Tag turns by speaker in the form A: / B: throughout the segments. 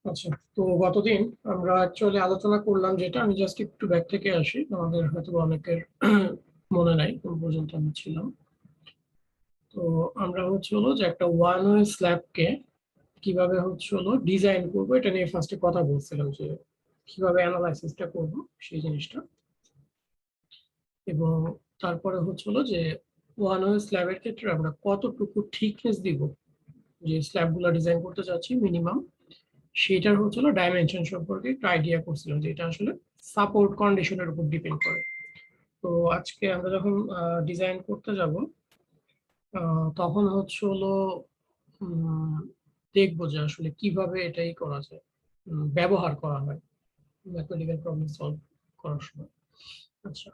A: আচ্ছা, তো গতদিন আমরা অ্যাকচুয়ালি আলোচনা করলাম, যেটা আমি জাস্ট একটু ব্যাক থেকে আসি, আমাদের হয়তো অনেকের মনে নাই কোন পর্যন্ত আমি ছিলাম। তো আমরা হলো যে একটা ওয়ান ওয়ে স্ল্যাবকে কিভাবে ডিজাইন করবো এটা নিয়ে ফার্স্টে কথা বলছিলাম, যে কিভাবে অ্যানালাইসিসটা করব সেই জিনিসটা। এবং তারপরে যে ওয়ান ওয়ে স্ল্যাবের ক্ষেত্রে আমরা কতটুকু থিকনেস দিব, যে স্ল্যাবগুলো ডিজাইন করতে চাচ্ছি মিনিমাম, সেটার ডাইমেনশন সম্পর্কে একটু আইডিয়া করছিলাম, যে এটা আসলে সাপোর্ট কন্ডিশনের উপর ডিপেন্ড করে। তো আজকে আমরা যখন ডিজাইন করতে যাব, তখন উম, দেখবো যে আসলে কিভাবে এটাই করা যায়, ব্যবহার করা হয় ম্যাথমেটিক্যাল প্রবলেম সলভ করার সময়। আচ্ছা,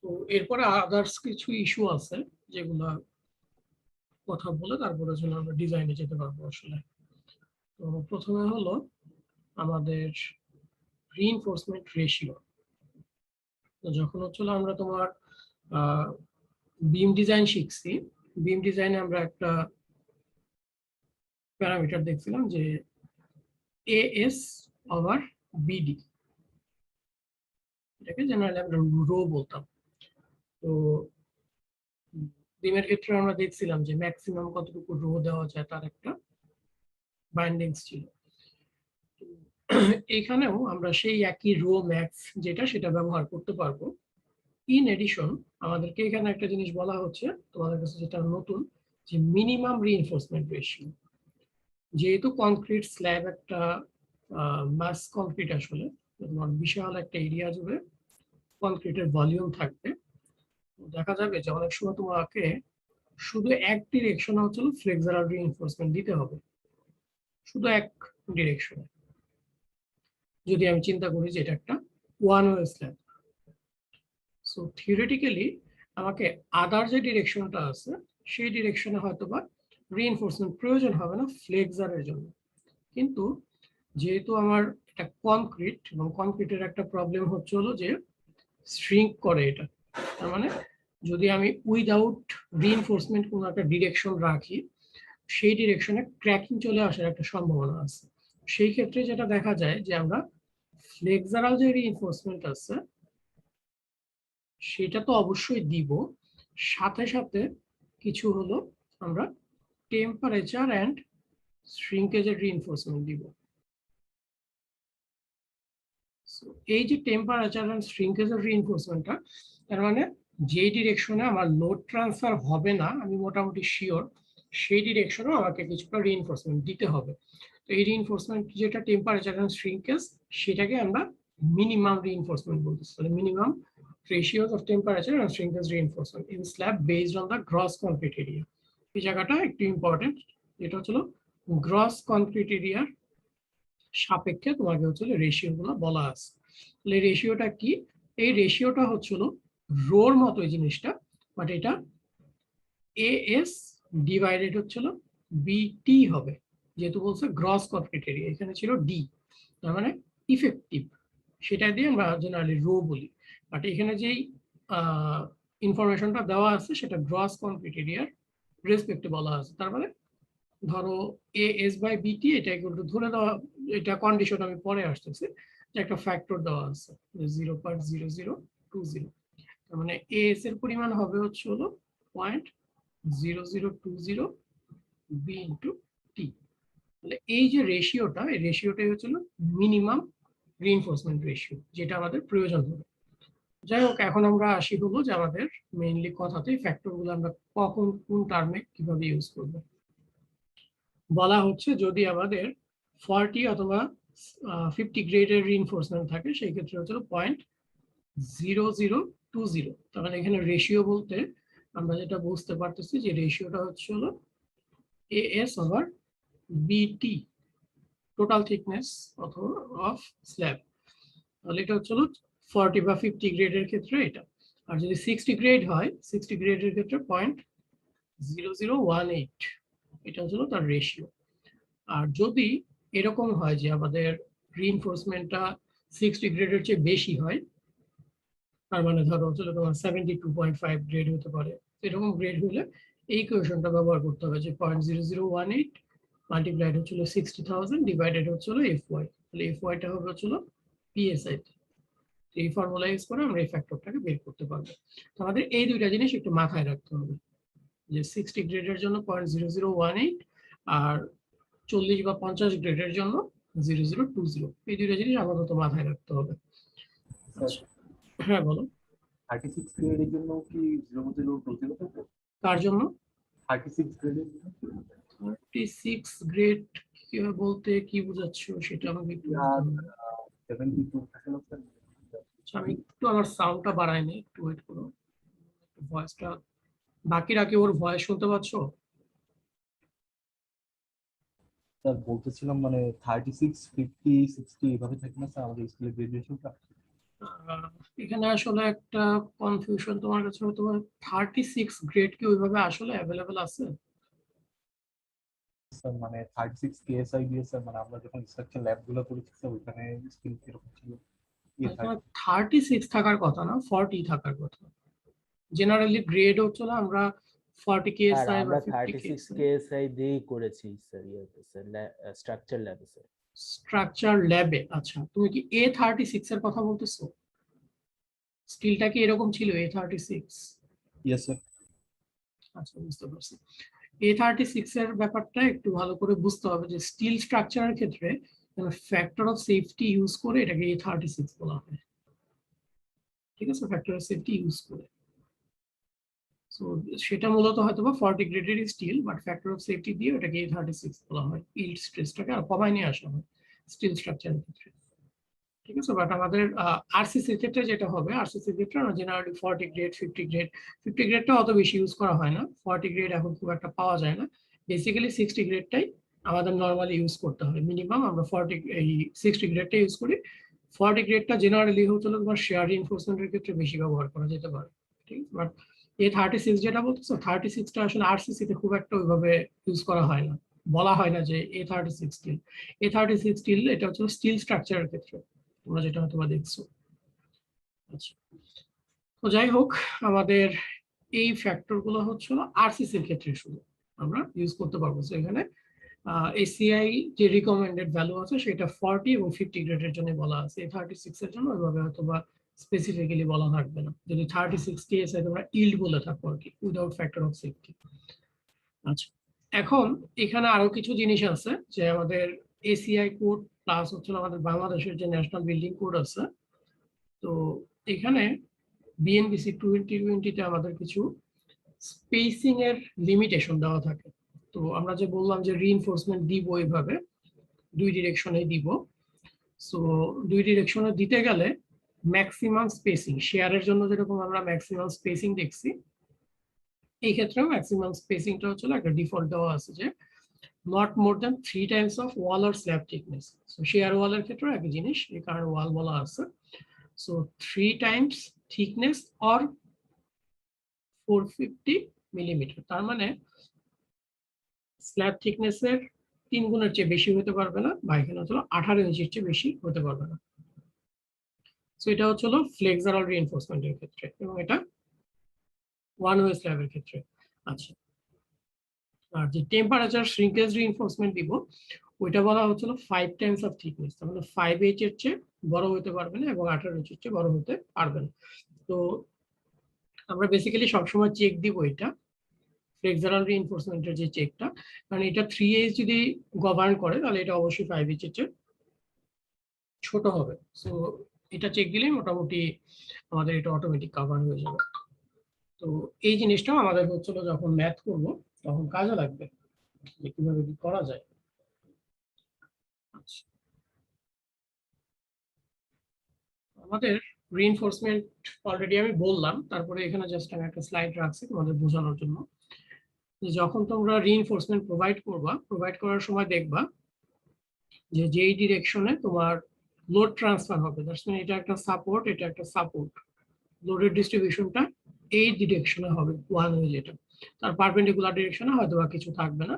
A: তো এরপরে আদার্স কিছু ইস্যু আছে, যেগুলা কথা বলে তারপরে আমরা ডিজাইনে যেতে পারবো আসলে। তো প্রথমে আমাদের রিইনফোর্সমেন্ট রেশিও। তো যখন আমরা তোমার বিম ডিজাইন শিখছি, বিম ডিজাইনে আমরা একটা প্যারামিটার দেখছিলাম, যে এএস ওভার বিডি, এটাকে জেনারেলি আমরা রো বলতাম। তো বিমের ক্ষেত্রে আমরা দেখছিলাম যে ম্যাক্সিমাম কতটুকু রো দেওয়া যায় তার একটা বাইন্ডিংস ছিল। এখানেও আমরা সেই একই রো ম্যাক্স যেটা সেটা ব্যবহার করতে পারবো। ইন এডিশন আমাদেরকে এখানে একটা জিনিস বলা হচ্ছে তোমাদের কাছে, যেটা নতুন, যে মিনিমাম রিইনফোর্সমেন্ট রেশিও। যেহেতু কংক্রিট স্ল্যাব একটা মাস কংক্রিট, আসলে তোমার বিশাল একটা এরিয়া জুড়ে কংক্রিটের ভলিউম থাকবে, দেখা যাবে যে অনেক সময় তোমাকে শুধু এক ডিরেকশনে ফ্লেক্সারাল রিইনফোর্সমেন্ট দিতে হবে, শুধু এক ডিরেকশনে। যদি আমি চিন্তা করি যে এটা একটা one way slab, so theoretically আমাকে আদার যে ডিরেকশনটা আছে সেই ডিরেকশনে হয়তোবা রিইনফোর্সমেন্ট প্রয়োজন হবে না ফ্লেক্সারের জন্য। কিন্তু যেহেতু আমার এটা কনক্রিট, এবং কনক্রিটের একটা প্রবলেম যে শ্রিঙ্ক করে এটা, তার মানে যদি আমি উইদাউট রিইনফোর্সমেন্ট কোনো একটা ডিরেকশন রাখি, সেই ডিরেকশনে ক্র্যাকিং চলে আসার একটা সম্ভাবনা আছে। সেই ক্ষেত্রে যেটা দেখা যায় যে আমরা ফ্লেক্সারাল যে রিইনফোর্সমেন্ট আছে সেটা তো অবশ্যই দিব, সাথে সাথে কিছু আমরা টেম্পারেচার অ্যান্ড শ্রিঙ্কেজের রিইনফোর্সমেন্ট দিব। এই যে টেম্পারেচার অ্যান্ড শ্রিঙ্কেজের রিইনফোর্সমেন্টটা, তার মানে যে ডিরেকশনে আমার লোড ট্রান্সফার হবে না আমি মোটামুটি শিওর, সেই ডিরেকশনেও আমাকে কিছুটা রিইনফোর্সমেন্ট দিতে হবে। তো এই রিইনফোর্সমেন্ট যেটা টেম্পারেচার অ্যান্ড শ্রিঙ্কেজ, সেটাকে আমরা মিনিমাম রিইনফোর্সমেন্ট বলতেছি। তাহলে minimum ratios of temperature and shrinkage reinforcement in slab based on the gross concrete area. এই জায়গাটা একটু ইম্পর্টেন্ট, এটা গ্রস কনক্রিট এরিয়ার সাপেক্ষে তোমাকে রেশিও গুলো বলা আছে। তাহলে রেশিওটা কি? এই রেশিওটা রোর মতো এই জিনিসটা, বাট এটা এএস ডিভাইডেড বিটি হবে, যেহেতু বলছে গ্রস কনক্রিট এরিয়া, এখানে ছিল ডি, তার মানে ইফেক্টিভ, সেটা দিয়ে আমরা জেনারেলি রো বলি। বাট এখানে যেই ইনফরমেশনটা দেওয়া আছে সেটা গ্রস কনক্রিট এরিয়ার রেসপেক্টে বলা আছে। তার মানে ধরো এ এস বাই বিটি, এটা একটু ধরে দেওয়া, এটা কন্ডিশন আমি পরে আসতেছি, যে একটা ফ্যাক্টর দেওয়া আছে 0.0020, তার মানে এস এর পরিমাণ হবে 0.0020 বি ইন্টু টি। তাহলে এই যে রেশিওটা, এই রেশিওটাই মিনিমাম রিইনফোর্সমেন্ট রেশিও, যেটা আমাদের প্রয়োজন হবে। যাই হোক, এখন আমরা আসি যে আমাদের মেইনলি কথাতে ফ্যাক্টর গুলো আমরা কখন কোন টার্মে কিভাবে ইউজ করব। বলা হচ্ছে যদি আমাদের 40 অথবা 50 গ্রেডের রিইনফোর্সমেন্ট থাকে, সেই ক্ষেত্রে 0.0020। তার মানে এখানে রেশিও বলতে আমরা যেটা বুঝতে পারতেছি, যে রেশিওটা এএস ওভার বিটি, টোটাল থিকনেস অথবা অফ স্ল্যাব। তাহলে এটা 40 বা 50 গ্রেডের ক্ষেত্রে এটা। আর যদি 60 গ্রেড হয়, 60 গ্রেডের ক্ষেত্রে 0.0018, এটা তার রেশিও। আর যদি এরকম হয় যে আমাদের রিইনফোর্সমেন্টটা 60 গ্রেডের চেয়ে বেশি হয়, তার মানে ধরো তোমার 72.5 গ্রেড হতে পারে, এরকম গ্রেড হলে এই ইকুয়েশনটা ব্যবহার করতে হবে, যে 0.0018 মাল্টিপ্লাইড হচ্ছিল 60,000 ডিভাইডেড হচ্ছিল FY, তাহলে FY টা হবে হচ্ছিল PSI। এই ফর্মুলা ইউজ করে আমরা এই ফ্যাক্টরটাকে বের করতে পারবো। তো আমাদের এই দুইটা জিনিস একটু মাথায় রাখতে হবে, যে 60 গ্রেডের জন্য 0.0018 আর 40 বা 50 গ্রেডের জন্য 0020, এই দুইটা জিনিস আপাতত মাথায় রাখতে হবে। আচ্ছা, হ্যাঁ বলো।
B: 36 গ্রেডের জন্য কি 0020 থাকবে?
A: কার জন্য?
B: 36 গ্রেডের জন্য
A: 36 গ্রেড বলতে কি বোঝাচ্ছ সেটা আমাকে একটু বুঝতে হবে।
B: 72 থাকে না স্যার?
A: আচ্ছা, আমি একটু আমার সাউন্ডটা বাড়াই নি, একটু ওয়েট করো, ভয়েসটা বাকিরা কি ওর ভয়েস শুনতে পাচ্ছো?
B: স্যার বলতেছিলাম মানে 36 50 60 এভাবে থাকে না স্যার আমাদের স্কুলের গ্রাজুয়েশনটা?
A: আহ, এখানে আসলে একটা কনফিউশন তোমার কাছে হয়তো। 36 গ্রেড কি ওইভাবে আসলে অ্যাভেলেবেল আছে?
B: স্যার মানে 36 কেএসআই দিয়ে স্যার মানে আমরা যখন স্ট্রাকচার ল্যাব গুলো করেছি স্যার ওখানে স্কিল কিরকম ছিল?
A: 36 থাকার কথা না, 40 থাকার কথা। জেনারেলি গ্রেড হচ্ছে না, আমরা 40
C: আর
A: কেএসআই বা
C: আমরা
A: 50
C: 36
A: কেএসআই
C: কেএসআই দিয়েই করেছি স্যার, ইয়েতে স্যার স্ট্রাকচার ল্যাবে স্যার।
A: স্ট্রাকচার ল্যাবে। আচ্ছা, তুমি কি A36 এর কথা বলতেছো? স্টিলটা কি এরকম ছিল A36?
B: Yes sir.
A: আচ্ছা, বুঝতে পারছি। A36 এর ব্যাপারটা একটু ভালো করে বুঝতে হবে, যে স্টিল স্ট্রাকচারের ক্ষেত্রে ফ্যাক্টর অফ সেফটি ইউজ করে এটাকে A36 বলা হয়। ঠিক আছে, ফ্যাক্টর অফ সেফটি ইউজ করে। সো সেটা মূলত হয়তো বা 40 গ্রেডের steel, but factor of safety দিয়ে ওটাকে A36 বলা হয়। ইল্ড স্ট্রেসটাকে আর কমায় নিয়ে আসা হয় স্টিল স্ট্রাকচারের ক্ষেত্রে। ঠিক আছে, বাট আমাদের আরসিসির ক্ষেত্রে যেটা হবে, আরসিসির ক্ষেত্রে আমরা জেনারেলি 40 গ্রেড 50 গ্রেড, 50 গ্রেডটা অত বেশি ইউজ করা হয় না, 40 গ্রেড এখন খুব একটা পাওয়া যায় না। বেসিক্যালি 60 গ্রেডটাই আমাদের নর্মালি ইউজ করতে হয়, মিনিমাম আমরা 60 গ্রেডটা ইউজ করি। 40 গ্রেডটা জেনারেলি হচ্ছে তোমার শেয়ার রিইনফোর্সমেন্টের ক্ষেত্রে বেশি ব্যবহার করা যেতে পারে। ঠিক আছে, বাট A36 যেটা বলতেছো, 36টা আসলে আরসিসি তে খুব একটা ওইভাবে ইউজ করা হয় না, বলা হয় না যে A36 স্টিল। A36 স্টিল এটা হচ্ছে স্টিল স্ট্রাকচারের ক্ষেত্রে তোমরা যেটা হয়তো দেখছো। আচ্ছা, তো যাই হোক, আমাদের এই ফ্যাক্টর গুলো হচ্ছিল আরসিসি এর ক্ষেত্রে শুধু আমরা ইউজ করতে পারবো। তো এখানে এসিআই যে রিকমেন্ডেড ভ্যালু আছে সেটা 40 এবং 50 গ্রেডের জন্য বলা আছে। A36 এর জন্য ওইভাবে হয়তো বা স্পেসিফিক্যালি বলা থাকবে না, যদি 36 কেএসআই তোমরা ইল্ড বলে থাকো আর কি, উইদাউট ফ্যাক্টর অফ সেফটি। আচ্ছা, এখন এখানে আরো কিছু জিনিস আছে, যে আমাদের এসিআই কোড প্লাস হচ্ছে আমাদের বাংলাদেশের যে ন্যাশনাল বিল্ডিং কোড আছে। তো এখানে বিএনবিসি 2020-তে আমাদের কিছু স্পেসিং এর লিমিটেশন দেওয়া থাকে। তো আমরা যে বললাম যে রিইনফোর্সমেন্ট দিব এইভাবে দুই ডিরেকশনে দিব। সো দুই ডিরেকশনে দিতে গেলে ম্যাক্সিমাম স্পেসিং, শেয়ারের জন্য যেরকম আমরা ম্যাক্সিমাম স্পেসিং দেখছি, এই ক্ষেত্রেও ম্যাক্সিমাম স্পেসিংটা হচ্ছে একটা ডিফল্ট দেওয়া আছে, যে not more than 3 times of wall or slab thickness. So shear wall এর ক্ষেত্রে একই জিনিস, এই কারণে ওয়াল বলা আছে। So 3 times thickness or 450 millimetre, তার মানে স্ল্যাব থিকনেস এর 3 গুণের চেয়ে বেশি হতে পারবে না, বা এখানে হচ্ছে 18 ইঞ্চির চেয়ে বেশি হতে পারবে না। সো এটা হচ্ছে ফ্লেক্সারাল রিইনফোর্সমেন্টের ক্ষেত্রে, এবং এটা ওয়ান ওয়ে স্ল্যাবের ক্ষেত্রে। আচ্ছা, আর যে টেম্পারেচার শ্রিঙ্কেজ রিইনফোর্সমেন্ট দিব, ওইটা বলা হচ্ছিল 5 টাইমস অফ থিকনেস, তার মানে 5H এর চেয়ে বড় হতে পারবে না এবং 18H এর চেয়ে বড় হতে পারবে না। তো আমরা বেসিক্যালি সবসময় চেক দিব এটা ফ্লেক্সারাল রিইনফোর্সমেন্টের যে চেকটা, কারণ এটা 3H যদি গভর্ন করে তাহলে এটা অবশ্যই 5H এর চেয়ে ছোট হবে। সো এটা চেক দিলেই মোটামুটি আমাদের এটা অটোমেটিক কভার হয়ে যাবে। তো এই জিনিসটা আমাদের হচ্ছিল যখন ম্যাথ করব তখন কাজে লাগবে, যে কিভাবে কি করা যায়। আচ্ছা, আমাদের রিইনফোর্সমেন্ট অলরেডি আমি বললাম, তারপরে এখানে জাস্ট আমি একটা স্লাইড রাখছি তোমাদের বোঝানোর জন্য, যে যখন তোমরা রিইনফোর্সমেন্ট প্রোভাইড করার সময় দেখবা যে যেই ডিরেকশনে তোমার লোড ট্রান্সফার হবে, দ্যাটস মিন এটা একটা সাপোর্ট, এটা একটা সাপোর্ট, লোডের ডিস্ট্রিবিউশনটা এই ডিরেকশনে হবে ওয়ান ওয়ে, যেটা তার পারপেন্ডিকুলার ডিরেকশনে হয়তো বা কিছু থাকবে না।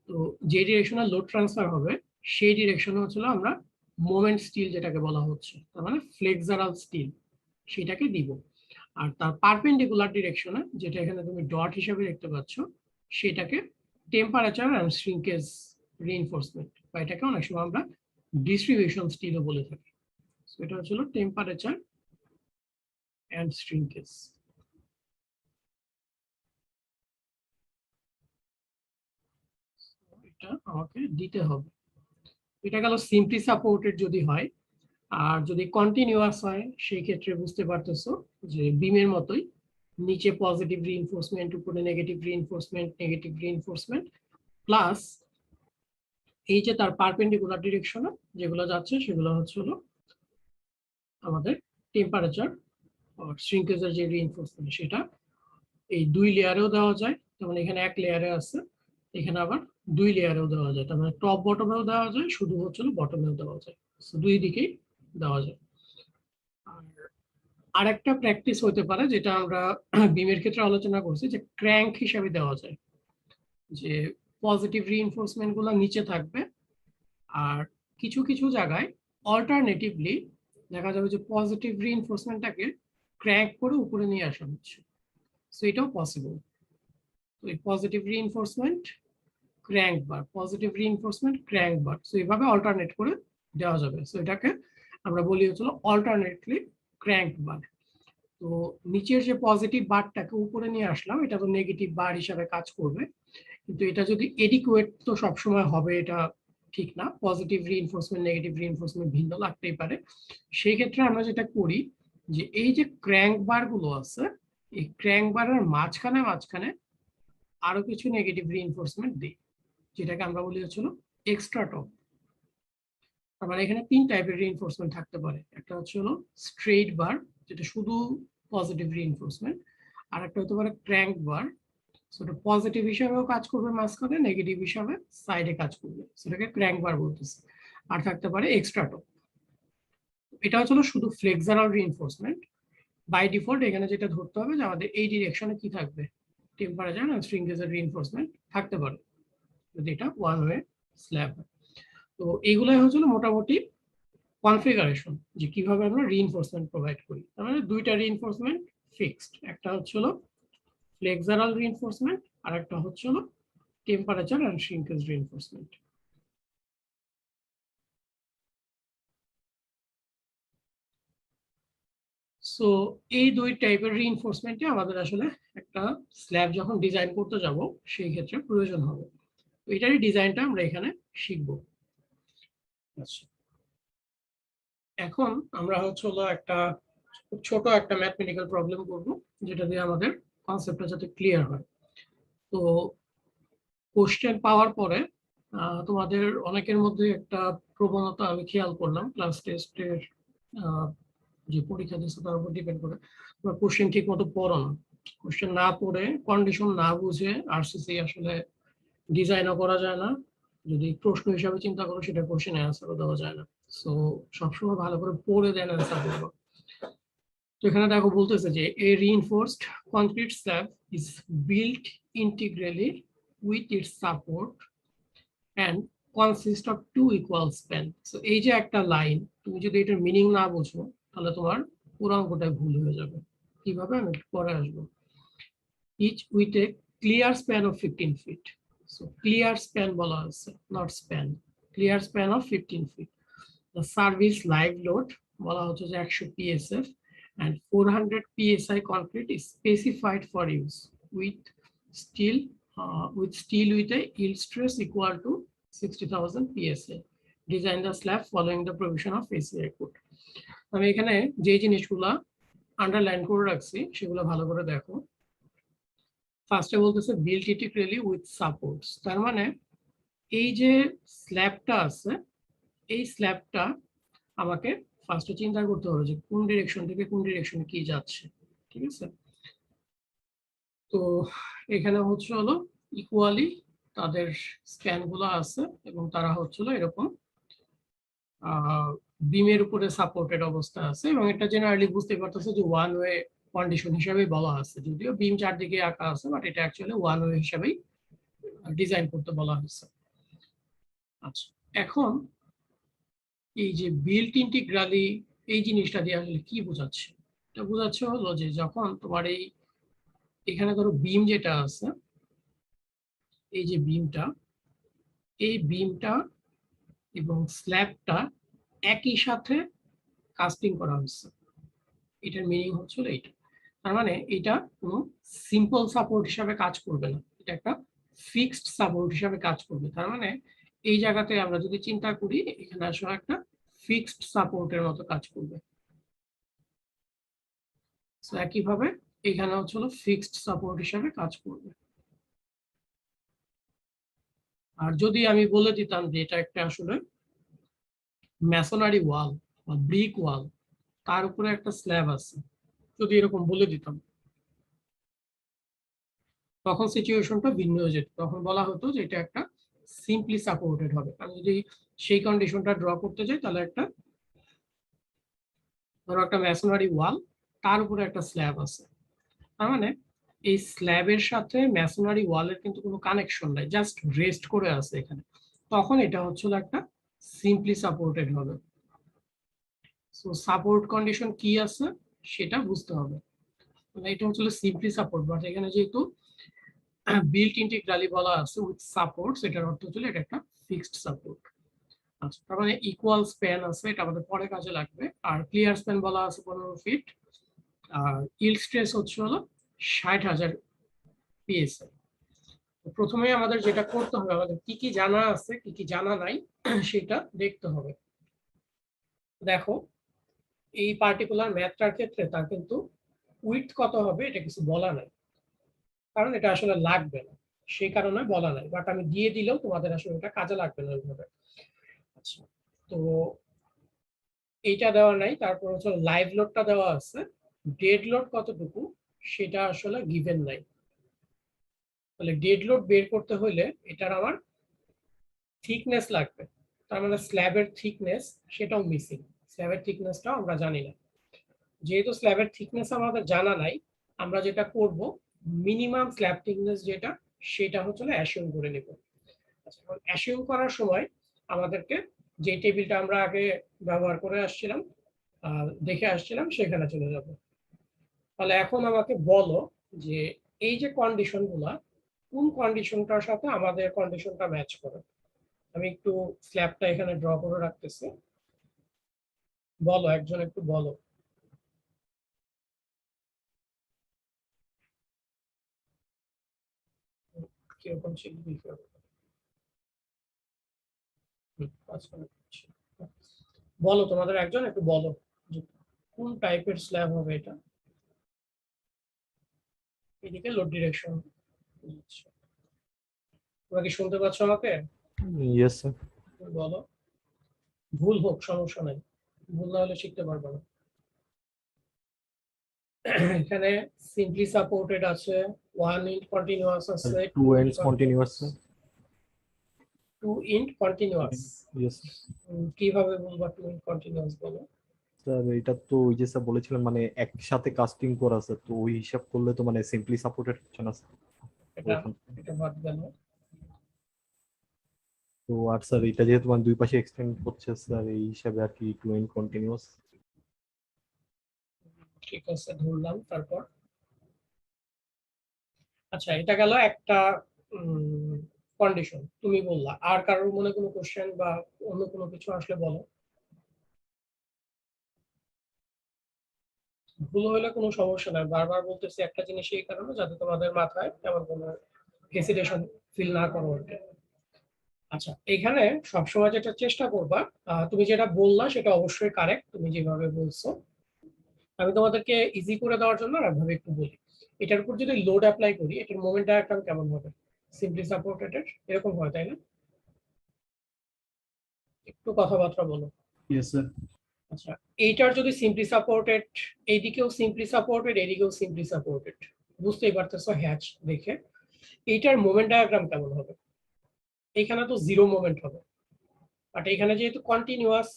A: তো যে ডিরেকশনে লোড ট্রান্সফার হবে সেই ডিরেকশনে হচ্ছিল আমরা মোমেন্ট স্টিল যেটাকে বলা হচ্ছে, তার মানে ফ্লেক্সারাল স্টিল, সেটাকে দিব। আর তার পারপেন্ডিকুলার ডিরেকশনে, যেটা এখানে তুমি ডট হিসেবে দেখতে পাচ্ছ, সেটাকে টেম্পারেচার এন্ড শ্রিঙ্কেজ রিইনফোর্সমেন্ট, বা এটাকে অনেক সময় আমরা ডিস্ট্রিবিউশন স্টিলও বলে থাকি। সো এটা হচ্ছিল টেম্পারেচার অ্যান্ড শ্রিঙ্কেজ। এটা আমাকে দিতে হবে। এটা গেল সিম্পলি সাপোর্টেড যদি হয়, আর যদি কন্টিনিউয়াস হয় সেই ক্ষেত্রে বুঝতে পারতেছো যে বিমের মতোই নিচে পজিটিভ রিইনফোর্সমেন্ট, উপরে নেগেটিভ রিইনফোর্সমেন্ট প্লাস এই যে তার পারপেন্ডিকুলার ডিরেকশনে যেগুলো যাচ্ছে সেগুলো হচ্ছে হলো আমাদের টেম্পারেচার আর শ্রিঙ্কেজের যে রিইনফোর্সমেন্ট, সেটা এই 2 লেয়ারেও দেওয়া যায়। যেমন এখানে 1 লেয়ারে আছে, এখানে আবার 2 লেয়ারেও দেওয়া যায়। তার মানে টপ বটমেও দেওয়া যায়, শুধু হচ্ছে বটমেও দেওয়া যায়, দুই দিকেই দেওয়া যায়। আর একটা প্র্যাকটিস হতে পারে যেটা আমরা বিমের ক্ষেত্রে আলোচনা করছি, যে ক্র্যাঙ্ক হিসাবে দেওয়া যায়, যে পজিটিভ রিইনফোর্সমেন্ট গুলো নিচে থাকবে আর কিছু কিছু জায়গায় অল্টারনেটিভলি দেখা যাবে যে পজিটিভ রিইনফোর্সমেন্টটাকে ক্র্যাঙ্ক করে উপরে নিয়ে আসা হচ্ছে। সো এটাও পসিবল। তো এই পজিটিভ রিইনফোর্সমেন্ট ক্র্যাঙ্ক বার, পজিটিভ রিইনফোর্সমেন্ট ক্র্যাঙ্ক বার, সো এইভাবে অল্টারনেট করে দেওয়া যাবে। সো এটাকে আমরা বলি হচ্ছিল অল্টারনেটলি ক্র্যাঙ্ক বার। তো নিচের যে পজিটিভ বারটাকে উপরে নিয়ে আসলাম, এটা তো নেগেটিভ বার হিসাবে কাজ করবে, কিন্তু এটা যদি এডিকুয়েট তো সবসময় হবে এটা ঠিক না। পজিটিভ রিইনফোর্সমেন্ট নেগেটিভ রিইনফোর্সমেন্ট ভিন্ন লাগতেই পারে। সেই ক্ষেত্রে আমরা যেটা করি যে এই যে ক্র্যাঙ্ক বার গুলো আছে, এই ক্র্যাঙ্ক বারের মাঝখানে আরো কিছু নেগেটিভ রিইনফোর্সমেন্ট দিই, যেটাকে আমরা বলি হচ্ছিল এক্সট্রা টপ। তার মানে এখানে 3 টাইপের রিইনফোর্সমেন্ট থাকতে পারে। একটা হচ্ছে হলো স্ট্রেইট বার, যেটা শুধু পজিটিভ রিইনফোর্সমেন্ট, আর একটা হতে পারে ক্র্যাঙ্ক বার, সেটা পজিটিভ হিসাবেও কাজ করবে মাঝখানে, নেগেটিভ হিসাবে সাইডে কাজ করবে, সেটাকে ক্র্যাঙ্ক বার বলতেছে। আর থাকতে পারে এক্সট্রা টপ। এটা হচ্ছে শুধু ফ্লেক্সারাল রিইনফোর্সমেন্ট। বাই ডিফল্ট এখানে যেটা ধরতে হবে যে আমাদের এই ডিরেকশনে কি থাকবে, টেম্পারেচার আর শ্রিঙ্কেজের রিইনফোর্সমেন্ট থাকতে পারে যদি এটা ওয়ান ওয়ে স্ল্যাব। তো এইগুলাই হচ্ছিল মোটামুটি কনফিগারেশন, যে কিভাবে আমরা রিইনফোর্সমেন্ট প্রোভাইড করি। তার মানে দুইটা রিইনফোর্সমেন্ট ফিক্সড, একটা হচ্ছে ফ্লেক্সারাল রিইনফোর্সমেন্ট আর একটা হচ্ছে temperature and shrinkage reinforcement. So এই দুই টাইপের রিইনফোর্সমেন্টে আমাদের আসলে একটা স্ল্যাব যখন ডিজাইন করতে যাব সেই ক্ষেত্রে প্রয়োজন হবে। তো এটারই ডিজাইনটা আমরা এখানে শিখব। আচ্ছা, এখন আমরা হচ্ছে একটা খুব ছোট একটা ম্যাথমেটিক্যাল প্রবলেম করব, যেটা দিয়ে আমাদের কনসেপ্টটা যাতে ক্লিয়ার হয়। তো কোশ্চেন পাওয়ার পরে তোমাদের অনেকের মধ্যে একটা প্রবণতা আমি খেয়াল করলাম, ক্লাস টেস্টের যে পরীক্ষা দিচ্ছে তার উপর ডিপেন্ড করে তোমরা কোশ্চেন ঠিক মতো পড়ো না। কোশ্চেন না পড়ে, কন্ডিশন না বুঝে আরসিসি আসলে ডিজাইনও করা যায় না। যদি প্রশ্ন হিসাবে চিন্তা করো সেটা কোশ্চেনে অ্যান্সারও দেওয়া যায় না। সো সবসময় ভালো করে পড়ে দেন অ্যান্সার দেবো। তো এখানে দেখো বলতেছে যে a reinforced concrete slab is built integrally with its support and consists of 2 equal span. So এই যে একটা লাইন, তুমি যদি এটার মিনিং না বোঝো তাহলে তোমার পুরো অঙ্কটা ভুল হয়ে যাবে। কিভাবে আমি পরে আসবো। Each with a clear span of 15 feet. So clear span বলা আছে, not span. Clear span of 15 feet. The service live load বলা হচ্ছে যে 100 psf and 400 psi concrete is specified for use with steel with a yield stress equal to 60,000 psi. Design the slab following the provision of ACI code. আমি এখানে যে জিনিসগুলো underline করে রাখছি সেগুলো ভালো করে দেখো। ফার্স্টে বলতেছে বিল্ট ইন্টিগ্রালি উইথ সাপোর্টস, তার মানে এই যে স্ল্যাবটা আছে এই স্ল্যাবটা আমাকে ফার্স্টে চিন্তা করতে হবে যে কোন ডিরেকশন থেকে কোন ডিরেকশনে কি যাচ্ছে। ঠিক আছে, তো এখানে হচ্ছে ইকুয়ালি তাদের স্প্যান গুলো আছে এবং তারা হচ্ছে এরকম বিমের উপরে সাপোর্টেড অবস্থা আছে, এবং এটা জেনারেলি বুঝতে পারতেছে যে ওয়ান ওয়ে কন্ডিশন হিসাবে বলা আছে, যদিও বিম চারদিকে আঁকা আছে বাট এটা অ্যাকচুয়ালি ওয়ান ওয়ে হিসাবেই ডিজাইন করতে বলা হয়েছে। আচ্ছা, এখন এই যে বিল্ট ইন্টিগ্রালি এই জিনিসটা দিয়ে আসলে কি বোঝাচ্ছে? এটা বোঝাচ্ছে হলো যে যখন তোমার এখানে ধরো বিম যেটা আছে, এই যে বিমটা এই বিমটা এবং স্ল্যাবটা একই সাথে কাস্টিং করা হচ্ছে। এটার মিনিং হচ্ছে এইটা। তার মানে এটা কোনো সিম্পল সাপোর্ট হিসাবে কাজ করবে না, এটা একটা ফিক্সড সাপোর্ট হিসাবে কাজ করবে। তার মানে এই জায়গাতে আমরা যদি চিন্তা করি, এখানে আসলে একটা ফিক্সড সাপোর্টের মতো কাজ করবে। একইভাবে এখানে হচ্ছে ফিক্সড সাপোর্ট হিসাবে কাজ করবে। আর যদি আমি বলে দিতাম যে এটা একটা আসলে ম্যাসোনারি ওয়াল বা ব্রিক ওয়াল, তার উপরে একটা স্ল্যাব আছে, যদি এরকম বলে দিতাম, তখন সিচুয়েশনটা ভিন্ন হয়ে যেত। তখন বলা হতো যে এটা একটা সিম্পলি সাপোর্টেড হবে। আমি যদি সেই কন্ডিশনটা ড্র করতে যাই, তাহলে একটা ধরো একটা ম্যাসোনারি ওয়াল, তার উপরে একটা স্ল্যাব আছে, তার মানে এই স্ল্যাবের সাথে ম্যাসোনারি ওয়ালের কিন্তু কোনো কানেকশন নাই, জাস্ট রেস্ট করে আছে এখানে, তখন এটা হচ্ছিল একটা সিম্পলি সাপোর্টেড হবে। সো সাপোর্ট কন্ডিশন কি আছে সেটা বুঝতে হবে। মানে এটা হচ্ছিল সিম্পলি সাপোর্ট, বাট এখানে যেহেতু বিল্ট ইন্টিগ্রালি বলা আছে উইথ সাপোর্টস, এটার অর্থ হচ্ছিল এটা একটা ফিক্সড সাপোর্ট। আচ্ছা, তার মানে ইকুয়াল স্প্যান আছে, এটা আমাদের পরে কাজে লাগবে। আর ক্লিয়ার স্প্যান বলা আছে 15 ফিট। আর ইল্ড স্ট্রেস হচ্ছে হলো 60,000 পিএসআই। প্রথমে আমাদের যেটা করতে হবে, আমাদের কি কি জানা আছে কি কি জানা নাই সেটা দেখতে হবে। দেখো, এই পার্টিকুলার ম্যাথটার ক্ষেত্রে তার কিন্তু উইথ কত হবে এটা কিছু বলা নাই, কারণ এটা আসলে লাগবে না, সেই কারণে বলা নাই। বাট আমি দিয়ে দিলেও তোমাদের আসলে এটা কাজে লাগবে না ওইভাবে। আচ্ছা, তো এইটা দেওয়া নাই। তারপর হচ্ছে লাইভ লোডটা দেওয়া আছে, ডেড লোড কতটুকু সেটা আসলে গিভেন নাই। তাহলে ডেড লোড বের করতে হইলে এটার আমার থিকনেস লাগবে, তার মানে স্ল্যাবের থিকনেস সেটাও মিসিং। স্ল্যাবের থিকনেসটাও আমরা জানি না। যেহেতু স্ল্যাবের থিকনেস আমাদের জানা নাই, আমরা যেটা করব, মিনিমাম স্ল্যাব থিকনেস যেটা সেটা হচ্ছে অ্যাসিউম করে নেব। অ্যাসিউম করার সময় আমাদেরকে যে টেবিলটা আমরা আগে ব্যবহার করে আসছিলাম, দেখে আসছিলাম, সেখানে চলে যাব। তাহলে এখন আমাকে বলো যে এই যে কন্ডিশনগুলা, কোন কন্ডিশনটার সাথে আমাদের কন্ডিশনটা ম্যাচ করে। আমি একটু স্ল্যাবটা এখানে ড্র করে রাখতেছি, বলো একজন একটু বলো। কিরকম ছিল বলো, তোমাদের একজন একটু বলো যে কোন টাইপের স্ল্যাব হবে এটা। এদিকে লোড ডিরেকশন, তোমরা কি শুনতে পাচ্ছ আমাকে?
B: Yes sir.
A: বলো, ভুল হোক সমস্যা নাই, ভুল না হলে শিখতে পারবো না। এখানে সিম্পলি সাপোর্টেড আছে, 1 ইন্ট কন্টিনিউয়াস আছে,
B: 2 ends continuous sir.
A: 2 int continuous.
B: Yes
A: কিভাবে বলবো 2 ইন্ট কন্টিনিউয়াস বলো?
B: স্যার, এটা তো ওই যে স্যার বলেছিলেন মানে একসাথে কাস্টিং করা আছে, তো ওই হিসাব করলে তো মানে সিম্পলি সাপোর্টেড হচ্ছে না স্যার।
A: এটা এটা বাদ গেল।
B: তো আর স্যার এটা যেহেতু মানে দুই পাশে এক্সটেন্ড হচ্ছে স্যার, এই হিসাবে আর কি 2 end continuous।
A: ঠিক আছে, ধরলাম। তারপর আচ্ছা, এটা গেল একটা কন্ডিশন তুমি বললা। আর কারোর মনে কোনো কোশ্চেন বা অন্য কোনো কিছু আসলে বলো। ভুল হলে কোনো সমস্যা নাই, বারবার বলতেছি একটা জিনিস এই কারণে যাতে তোমাদের মাথায় তেমন কোনো হেসিটেশন ফিল না করো আর কি। আচ্ছা, এখানে সবসময় যেটা চেষ্টা করবা, তুমি যেটা বললা সেটা অবশ্যই কারেক্ট, তুমি যেভাবে বলছো। আমি তোমাদেরকে ইজি করে দেওয়ার জন্য আরেকভাবে একটু বলি। এটার উপর যদি লোড অ্যাপ্লাই করি, এটার মোমেন্ট ডায়াগ্রাম কেমন হবে? সিম্পলি সাপোর্টেড এরকম হয়, তাই না? একটু কথাবার্তা বলো।
B: Yes sir.
A: আচ্ছা, এইটার যদি সিম্পলি সাপোর্টেড, এইদিকেও সিম্পলি সাপোর্টেড, এদিকেও সিম্পলি সাপোর্টেড, বুঝতেই পারতেছো হ্যাচ দেখে। এইটার মোমেন্ট ডায়াগ্রাম কেমন হবে? এখানে তো জিরো মোমেন্ট হবে, বাট এখানে যেহেতু কন্টিনিউয়াস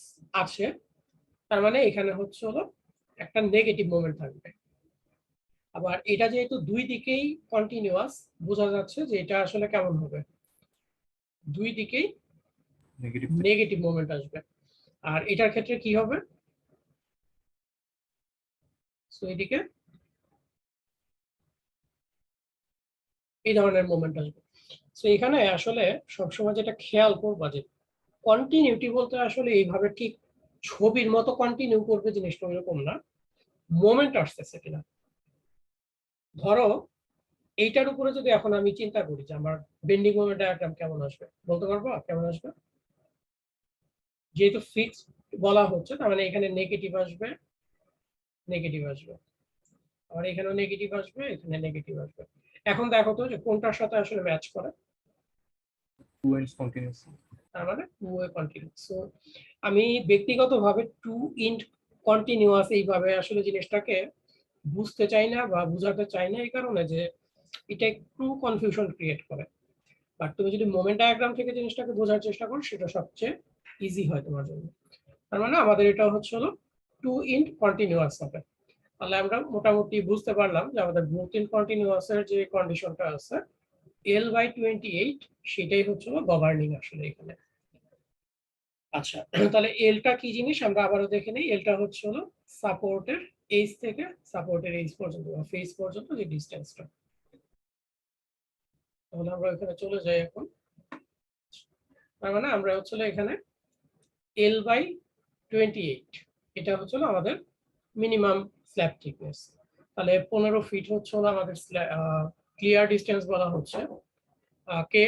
A: আছে, তার মানে এখানে হচ্ছে হলো একটা নেগেটিভ মোমেন্ট থাকবে। আবার এটা যেহেতু দুই দিকেই কন্টিনিউয়াস, বোঝা যাচ্ছে যে এটা আসলে কেমন হবে, দুই দিকেই
B: নেগেটিভ।
A: নেগেটিভ মোমেন্ট আসবে। আর এটার ক্ষেত্রে কি হবে? সো এদিকে এই ধরনের মোমেন্ট আসবে। তো এখানে আসলে সবসময় যেটা খেয়াল করবা যে কন্টিনিউটি বলতে আসলে এইভাবে ঠিক ছবির মতো কন্টিনিউ করবে জিনিসটা এরকম না, মোমেন্ট আসতেছে কিনা। ধরো এইটার উপরে যদি এখন আমি চিন্তা করি যে আমার বেন্ডিং মোমেন্ট ডায়াগ্রাম কেমন আসবে, বলতে পারবো কেমন আসবে? যেহেতু ফিক্সড বলা হচ্ছে তার মানে এখানে নেগেটিভ আসবে, নেগেটিভ আসবে, আর এখানেও নেগেটিভ আসবে, এখানে নেগেটিভ আসবে। এখন দেখো তো যে কোনটার সাথে আসলে ম্যাচ করে।
B: Two ends continuous.
A: তার মানে টু ওয়ে কন্টিনিউয়াস। সো আমি ব্যক্তিগতভাবে টু ইন্ট কন্টিনিউয়াস এইভাবে আসলে জিনিসটাকে বুঝতে চাই না বা বুঝাতে চাই না, এই কারণে যে এটা একটু কনফিউশন ক্রিয়েট করে। বাট তুমি যদি মোমেন্ট ডায়াগ্রাম থেকে জিনিসটাকে বোঝার চেষ্টা করো সেটা সবচেয়ে ইজি হয় তোমার জন্য। তার মানে আমাদের এটা হচ্ছে হলো টু ইন্ট কন্টিনিউয়াস হবে। তাহলে আমরা মোটামুটি বুঝতে পারলাম যে আমাদের বোথ ইন কন্টিনিউয়াস এর যে কন্ডিশনটা আছে L/28 সেটাই হচ্ছে গভর্নিং আসলে এখানে। আচ্ছা, তাহলে এলটা কি জিনিস আমরা আবারও দেখে নিই। এলটা হচ্ছে হলো সাপোর্টের এইচ থেকে সাপোর্টের এইচ পর্যন্ত বা ফেস পর্যন্ত যে ডিসটেন্সটা। তাহলে আমরা এখানে চলে যাই এখন। তার মানে আমরা হচ্ছে এখানে L/28 এটা হচ্ছে আমাদের মিনিমাম স্ল্যাব থিকনেস। তাহলে 15 ফিট হচ্ছে আমাদের ক্লিয়ার ডিসটেন্স বলা হচ্ছে কে।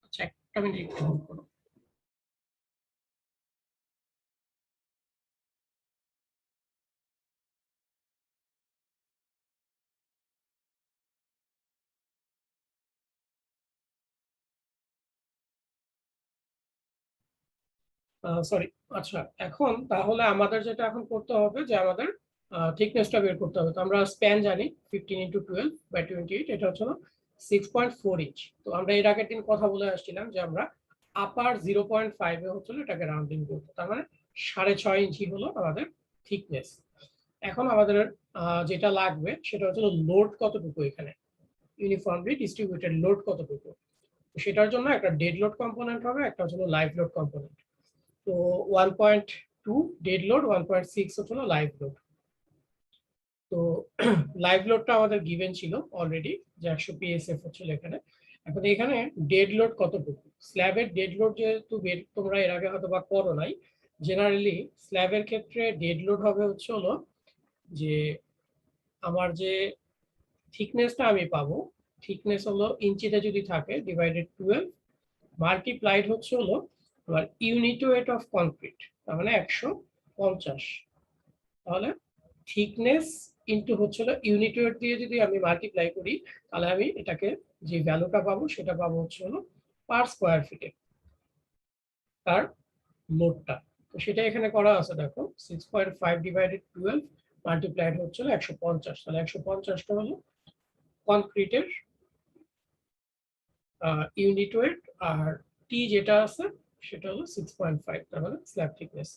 A: আচ্ছা, একটা মিনিট একটু হোল্ড করো। সরি। আচ্ছা, এখন তাহলে আমাদের যেটা এখন করতে হবে যে আমাদের থিকনেসটা বের করতে হবে। তো আমরা স্প্যান জানি 15x12/28, এটা হচ্ছে 6.4 ইঞ্চ। তো আমরা এর আগের দিন কথা বলে আসছিলাম যে আমরা আপার 0.5 এ হচ্ছে এটাকে রাউন্ডিং করবো, তার মানে 6.5 ইঞ্চি হলো আমাদের থিকনেস। এখন আমাদের যেটা লাগবে সেটা হচ্ছে লোড কতটুকু, এখানে ইউনিফর্মলি ডিস্ট্রিবিউটেড লোড কতটুকু। সেটার জন্য একটা ডেড লোড কম্পোনেন্ট হবে, একটা হচ্ছে লাইভ লোড কম্পোনেন্ট। তো 1.2 ডেড লোড, 1.6 হচ্ছে লাইভ লোড। তো লাইভ লোডটা আমাদের গিভেন ছিল অলরেডি যে 100 পিএসএফ হচ্ছে এখানে। এখন এখানে ডেড লোড কতটুকু, স্ল্যাবের ডেড লোড যেহেতু তোমরা এর আগে হয়তো বা করো নাই, জেনারেলি স্ল্যাবের ক্ষেত্রে ডেড লোড হবে হচ্ছে যে আমার যে থিকনেসটা আমি পাবো, থিকনেস হলো ইঞ্চিতে যদি থাকে ডিভাইডেড 12 মাল্টিপ্লাইড হচ্ছে আমার ইউনিট ওয়েট অফ কনক্রিট, তার মানে 150। তাহলে থিকনেস ইনটু হচ্ছে ইউনিট ওয়েট দিয়ে যদি আমি মাল্টিপ্লাই করি, তাহলে আমি এটাকে যে ভ্যালুটা পাবো সেটা পাবো হচ্ছে পার স্কোয়ার ফিটে তার লোডটা। তো সেটা এখানে করা আছে, দেখো 6.5 ডিভাইডেড 12 মাল্টিপ্লাইড হচ্ছে 150। তাহলে 150টা হলো কনক্রিটের ইউনিট ওয়েট, আর টি যেটা আছে সেটা হলো 6.5, তার মানে স্ল্যাব থিকনেস।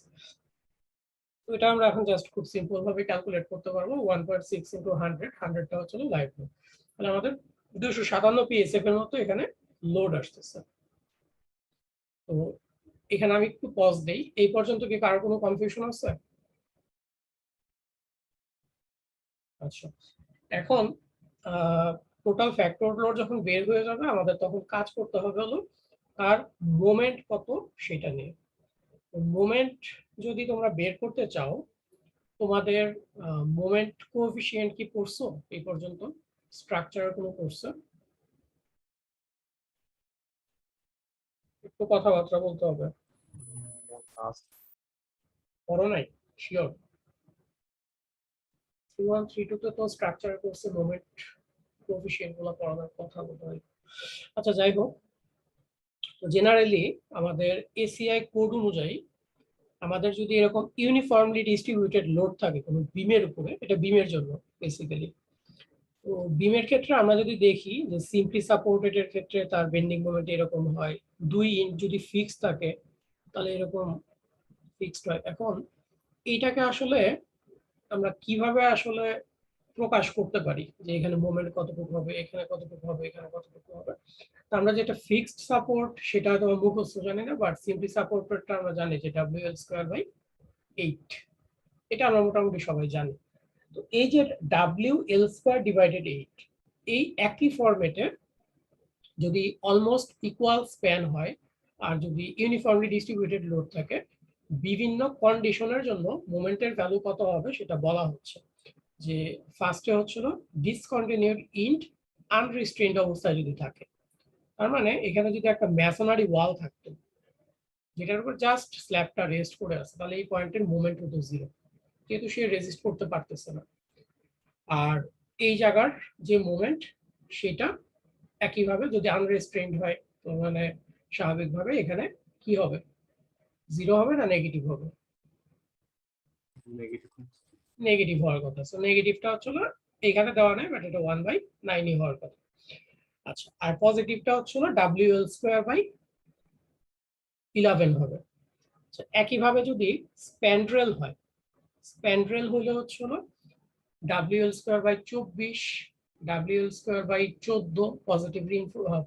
A: তো এটা আমরা এখন জাস্ট খুব সিম্পল ভাবে ক্যালকুলেট করতে পারবো। 1.6 ইনটু 100, 100টা হচ্ছে লাইভ লোড। তাহলে আমাদের 257 পিএসএফ এর মতো এখানে লোড আসতেছে। তো এখানে আমি একটু পজ দেই। এই পর্যন্ত কি কারো কোনো কনফিউশন আছে? আচ্ছা, এখন টোটাল ফ্যাক্টর লোড যখন বের হয়ে যাবে আমাদের তখন কাজ করতে হবে হলো তার মোমেন্ট কত সেটা নিয়ে। মোমেন্ট যদি তোমরা বের করতে চাও, তোমাদের মোমেন্ট কোএফিসিয়েন্ট কি পড়ছো এই পর্যন্ত? স্ট্রাকচারের কোনো পড়ছো? একটু কথাবার্তা বলতে হবে। পড়ো নাই? শিওর? 3.1 3.2 তে তো স্ট্রাকচারের কোর্সে মোমেন্ট কোএফিসিয়েন্ট গুলো পড়ানোর কথা বলতে হয়। আচ্ছা, যাই হোক, জেনারেলি আমাদের এসিআই কোড অনুযায়ী আমাদের যদি এরকম ইউনিফর্মলি ডিস্ট্রিবিউটেড লোড থাকে কোনো বিমের উপরে, এটা বিমের জন্য বেসিক্যালি। তো বিমের ক্ষেত্রে আমরা যদি দেখি যে সিম্পলি সাপোর্টেড এর ক্ষেত্রে তার বেন্ডিং মোমেন্ট এরকম হয়, 2 ইঞ্চ যদি ফিক্স থাকে তাহলে এরকম ফিক্সড হয়। এখন এইটাকে আসলে আমরা কিভাবে আসলে প্রকাশ করতে পারি যে এখানে মোমেন্ট কতটুকু হবে, এখানে কতটুকু হবে, এখানে কতটুকু হবে। তো আমরা যেটা ফিক্সড সাপোর্ট সেটা হয়তো মুখস্থ জানি না, বাট সিম্পলি সাপোর্টটা আমরা জানি যে WL²/8, এটা আমরা মোটামুটি সবাই জানি। তো এই যে WL² ডিভাইডেড 8, এই একই ফরম্যাটে যদি অলমোস্ট ইকুয়াল স্প্যান হয় আর যদি ইউনিফর্মলি ডিস্ট্রিবিউটেড লোড থাকে, বিভিন্ন কন্ডিশনের জন্য মোমেন্টের ভ্যালু কত হবে সেটা বলা হচ্ছে। যে ফার্স্টে হচ্ছিল ডিসকন্টিনিউড ইন্ট আনরিস্ট্রেইনড অবস্থায় যদি থাকে, তার মানে এখানে যদি একটা ম্যাসোনারি ওয়াল থাকতো যেটার উপর জাস্ট স্ল্যাবটা রেস্ট করে আছে, তাহলে এই পয়েন্টের মোমেন্ট হতো 0, যেহেতু সে রেজিস্ট করতে পারতেছে না। আর এই জায়গার যে মোমেন্ট সেটা একইভাবে যদি আনরেস্ট্রেইনড হয়, তো মানে স্বাভাবিকভাবে এখানে কি হবে, 0 হবে না নেগেটিভ হবে? নেগেটিভ হওয়ার কথা। সো নেগেটিভটা হচ্ছিল এখানে দেওয়া নাই, বাট এটা 1/9 হওয়ার কথা। আচ্ছা, আর পজিটিভটা হচ্ছিল WL²/11 হবে। আচ্ছা, একইভাবে যদি স্প্যান্ড্রেল হয়, স্প্যান্ড্রেল হলে হচ্ছিল WL²/24, WL²/14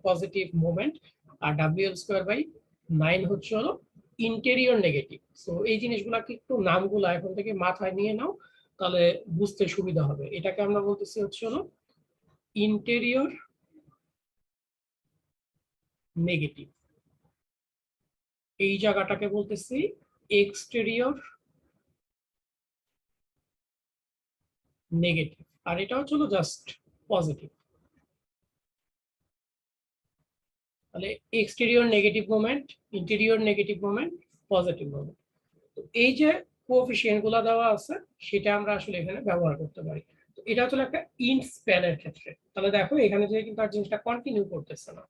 A: পজিটিভ মোমেন্ট, আর WL²/9 হচ্ছে হলো ইন্টেরিয়র নেগেটিভ। সো এই জিনিসগুলোকে একটু নামগুলো এখন থেকে মাথায় নিয়ে নাও, তাহলে বুঝতে সুবিধা হবে। এটাকে আমরা বলতেছি হচ্ছে হলো ইন্টেরিয়র নেগেটিভ, এই জায়গাটাকে বলতেছি এক্সটেরিয়র নেগেটিভ, আর এটা হচ্ছে হলো জাস্ট পজিটিভ। তাহলে exterior negative moment, interior negative moment, positive moment. তো এই যে কোএফিসিয়েন্ট গুলো দেওয়া আছে সেটা আমরা আসলে এখানে ব্যবহার করতে পারি। তো এটা হচ্ছে একটা ইন্ট স্প্যানের ক্ষেত্রে। তাহলে দেখো এখানে যে কিন্তু আর জিনিসটা কন্টিনিউ করতেছে না,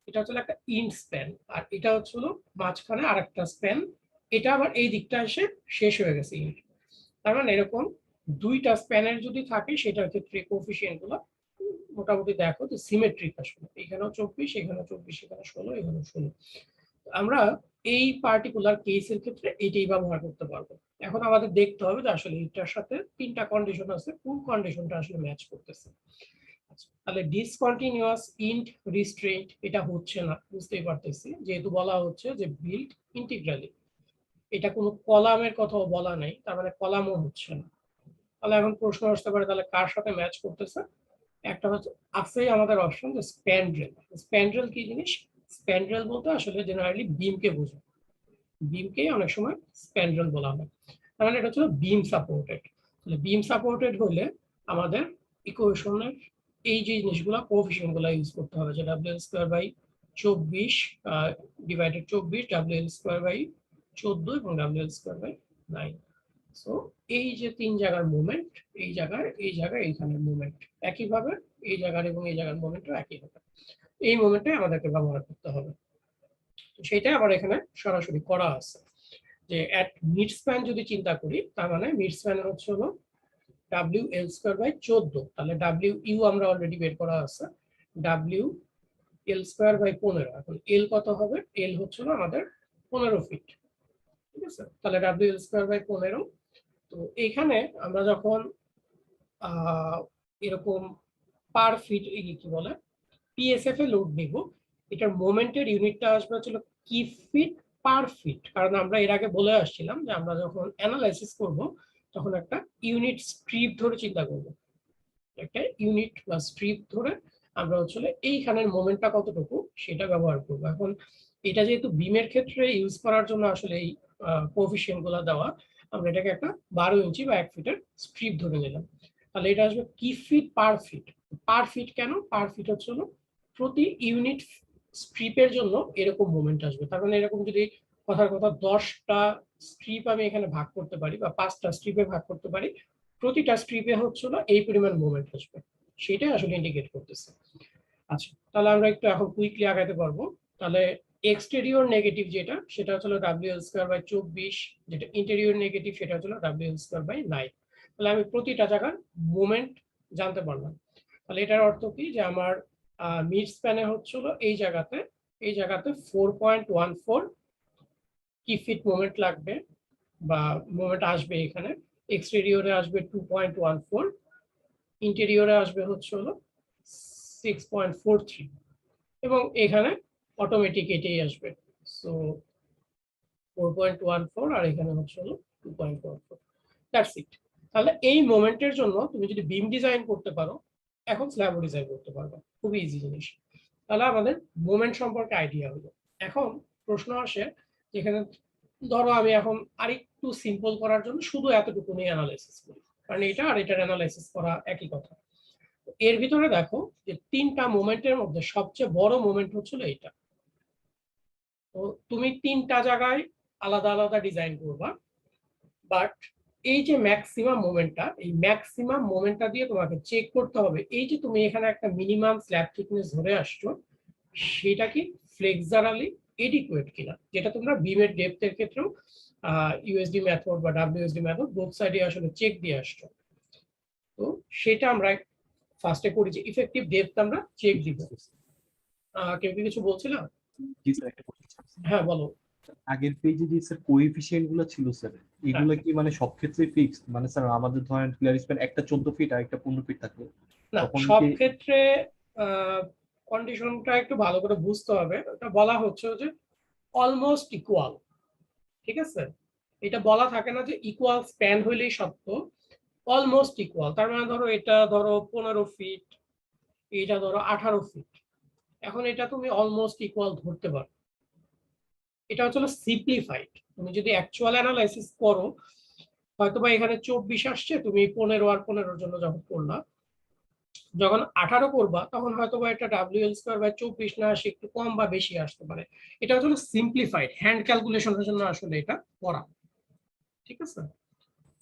A: এটা হচ্ছে একটা ইন্ট স্প্যান, আর এটা হচ্ছে হলো মাঝখানে আরেকটা স্প্যান, এটা আবার এই দিকটা এসে শেষ হয়ে গেছে ইন্ট। তার মানে এরকম দুইটা স্প্যানের যদি থাকে সেটার ক্ষেত্রে কোএফিসিয়েন্ট গুলো মোটামুটি দেখো যে সিমেট্রিক আসলে, এখানেও 24, এখানেও 24, এখানে 16, এখানেও 16। আমরা এই পার্টিকুলার কেসের ক্ষেত্রে এটাই ব্যবহার করতে পারবো। এখন আমাদের দেখতে হবে যে আসলে এটার সাথে তিনটা কন্ডিশন আছে, কোন কন্ডিশনটা আসলে ম্যাচ করতেছে। তাহলে ডিসকন্টিনিউয়াস ইন্ট রিস্ট্রেইনট এটা হচ্ছে না, বুঝতেই পারতেছি, যেহেতু বলা হচ্ছে যে বিল্ড ইন্টিগ্রালি, এটা কোনো কলামের কথাও বলা নাই, তার মানে কলামও হচ্ছে না। তাহলে এখন প্রশ্ন আসতে পারে তাহলে কার সাথে ম্যাচ করতেছে। একটা হচ্ছে আছেই আমাদের অপশন যে স্প্যান্ড্রেল। স্প্যান্ড্রেল কি জিনিস? স্প্যান্ড্রেল বলতে আসলে জেনারেলি বিমকে বোঝায়, বিমকে অনেক সময় স্প্যান্ড্রেল বলা হয়। তার মানে এটা হচ্ছে বিম সাপোর্টেড। তাহলে বিম সাপোর্টেড হলে আমাদের ইকুয়েশনের এই যে জিনিসগুলো কোএফিসিয়েন্ট গুলো ইউজ করতে হবে, যে WL²/24 ডিভাইডেড 24, WL²/14 এবং WL²/9। সো এই যে তিন জায়গার মোমেন্ট, এই জায়গায় এইখানের মোমেন্ট একইভাবে, এই জায়গার এবং এই জায়গার মোমেন্টও একই হবে, এই মোমেন্টে আমাদেরকে ব্যবহার করতে হবে। তো সেটাই আবার এখানে সরাসরি করা আছে, যে এট মিড স্প্যান যদি চিন্তা করি, তার মানে মিড স্প্যান হচ্ছে হলো WL²/14, তাহলে WU আমরা অলরেডি বের করা আছে, WL²/15। এখন L কত হবে? L হচ্ছে হলো আমাদের 15 ফিট, ঠিক আছে? তাহলে WL²/15। তো এখানে আমরা যখন এরকম পার ফিট কি বলে পিএসএফ এ লোড নিব, এটার মোমেন্টের ইউনিটটা আসবে হচ্ছে কি ফিট পার ফিট, কারণ আমরা এর আগে বলে আসছিলাম যে আমরা যখন অ্যানালাইসিস করব তখন একটা ইউনিট স্ট্রিপ ধরে চিন্তা করব, একটা ইউনিট বা স্ট্রিপ ধরে আমরা হচ্ছে এইখানের মোমেন্টটা কতটুকু সেটা ব্যবহার করব। এখন এটা যেহেতু বিমের ক্ষেত্রে ইউজ করার জন্য আসলে এই কোএফিসিয়েন্ট গুলো দেওয়া, আমরা এটাকে একটা 12 ইঞ্চি বা 1 ফিটের স্ট্রিপ ধরে নিলাম। তাহলে এটা আসবে কি feet per feet. Per feet কেন? পার ফিট হচ্ছে প্রতি ইউনিট স্ট্রিপের জন্য এরকম মোমেন্ট আসবে। তার মানে এরকম যদি কথার কথা 10টা স্ট্রিপ আমি এখানে ভাগ করতে পারি বা 5টা স্ট্রিপে ভাগ করতে পারি, প্রতিটা স্ট্রিপে হচ্ছিল এই পরিমাণ মুভমেন্ট আসবে, সেটাই আসলে ইন্ডিকেট করতেছে। আচ্ছা, তাহলে আমরা একটু এখন কুইকলি আগাতে পারবো। তাহলে এক্সটেরিয়র নেগেটিভ যেটা, সেটা হচ্ছে WL²/24, যেটা ইন্টেরিয়র নেগেটিভ সেটা হচ্ছে WL²/9। তাহলে আমি প্রতিটা জায়গার মোমেন্ট জানতে পারলাম। তাহলে এটার অর্থ কি, যে আমার মিড স্প্যানে হচ্ছিল এই জায়গাতে 4.14 কি ফিট মোমেন্ট লাগবে বা মোমেন্ট আসবে। এখানে এক্সটেরিয়রে আসবে 2.14, ইন্টেরিয়রে আসবে হচ্ছে হলো 6.43, এবং এখানে অটোমেটিক এটাই আসবে। সো 4.14 আর এখানে হচ্ছে হলো 2.14, দ্যাটস ইট। তাহলে এই মোমেন্টের জন্য তুমি যদি বিম ডিজাইন করতে পারো, এখন স্ল্যাবও ডিজাইন করতে পারবে, খুবই ইজি জিনিস। তাহলে আমাদের মোমেন্ট সম্পর্কে আইডিয়া হলো। এখন প্রশ্ন আসে যেখানে ধরো আমি এখন আরেকটু সিম্পল করার জন্য শুধু এতটুকু নিয়ে অ্যানালাইসিস করি, কারণ এটা আর এটার অ্যানালাইসিস করা একই কথা। এর ভিতরে দেখো যে তিনটা মোমেন্টের মধ্যে সবচেয়ে বড় মোমেন্ট হচ্ছিল এইটা। তো তুমি তিনটা জায়গায় আলাদা আলাদা ডিজাইন করবা, বাট এই যে ম্যাক্সিমাম মোমেন্টটা, এই ম্যাক্সিমাম মোমেন্টটা দিয়ে তোমাকে চেক করতে হবে এই যে তুমি এখানে একটা মিনিমাম স্ল্যাব থিকনেস ধরে আসছো সেটা কি ফ্লেক্সারালি এডিকুয়েট কিনা, যেটা তোমরা বিমের ডেপথের ক্ষেত্রেও ইউএসডি মেথড বা ডাব্লিউএসডি মেথড বোথ সাইডে আসলে চেক দিয়ে আসছো। তো সেটা আমরা ফার্স্টে করি যে ইফেক্টিভ ডেপথ আমরা চেক দিব। কেউ কি কিছু বলছিলাম?
B: জি স্যার, একটা question আছে।
A: হ্যাঁ বলো।
B: আগের পেজে যে স্যার কোএফিসিয়েন্ট গুলো ছিল স্যার, এগুলো কি মানে সব ক্ষেত্রে ফিক্সড? মানে স্যার আমাদের ধরেন ক্লিয়ার স্প্যান একটা 14 ফিট আর একটা 15 ফিট থাকবে,
A: না,
B: তখন
A: সব
B: কি
A: ক্ষেত্রে কন্ডিশনটা একটু ভালো করে বুঝতে হবে। এটা বলা হচ্ছে যে অলমোস্ট ইকুয়াল, ঠিক আছে? এটা বলা থাকে না যে ইকুয়াল স্প্যান হইলেই সত্য, অলমোস্ট ইকুয়াল। তার মানে ধরো এটা ধরো 15 ফিট, এটা ধরো 18 ফিট, এখন এটা তুমি অলমোস্ট ইকুয়াল ধরতে পারো। এটা হচ্ছে সিম্পলিফাইড। তুমি যদি অ্যাকচুয়াল অ্যানালাইসিস করো হয়তোবা এখানে 24 আসছে, তুমি 15 আর 15 জন্য যখন করলা, যখন 18 করবা তখন হয়তোবা এটা ডাব্লিউএল স্কয়ার বাই 24 না আসে, একটু কম বা বেশি আসতে পারে। এটা হচ্ছে সিম্পলিফাইড হ্যান্ড ক্যালকুলেশনের জন্য আসলে এটা করা, ঠিক আছে?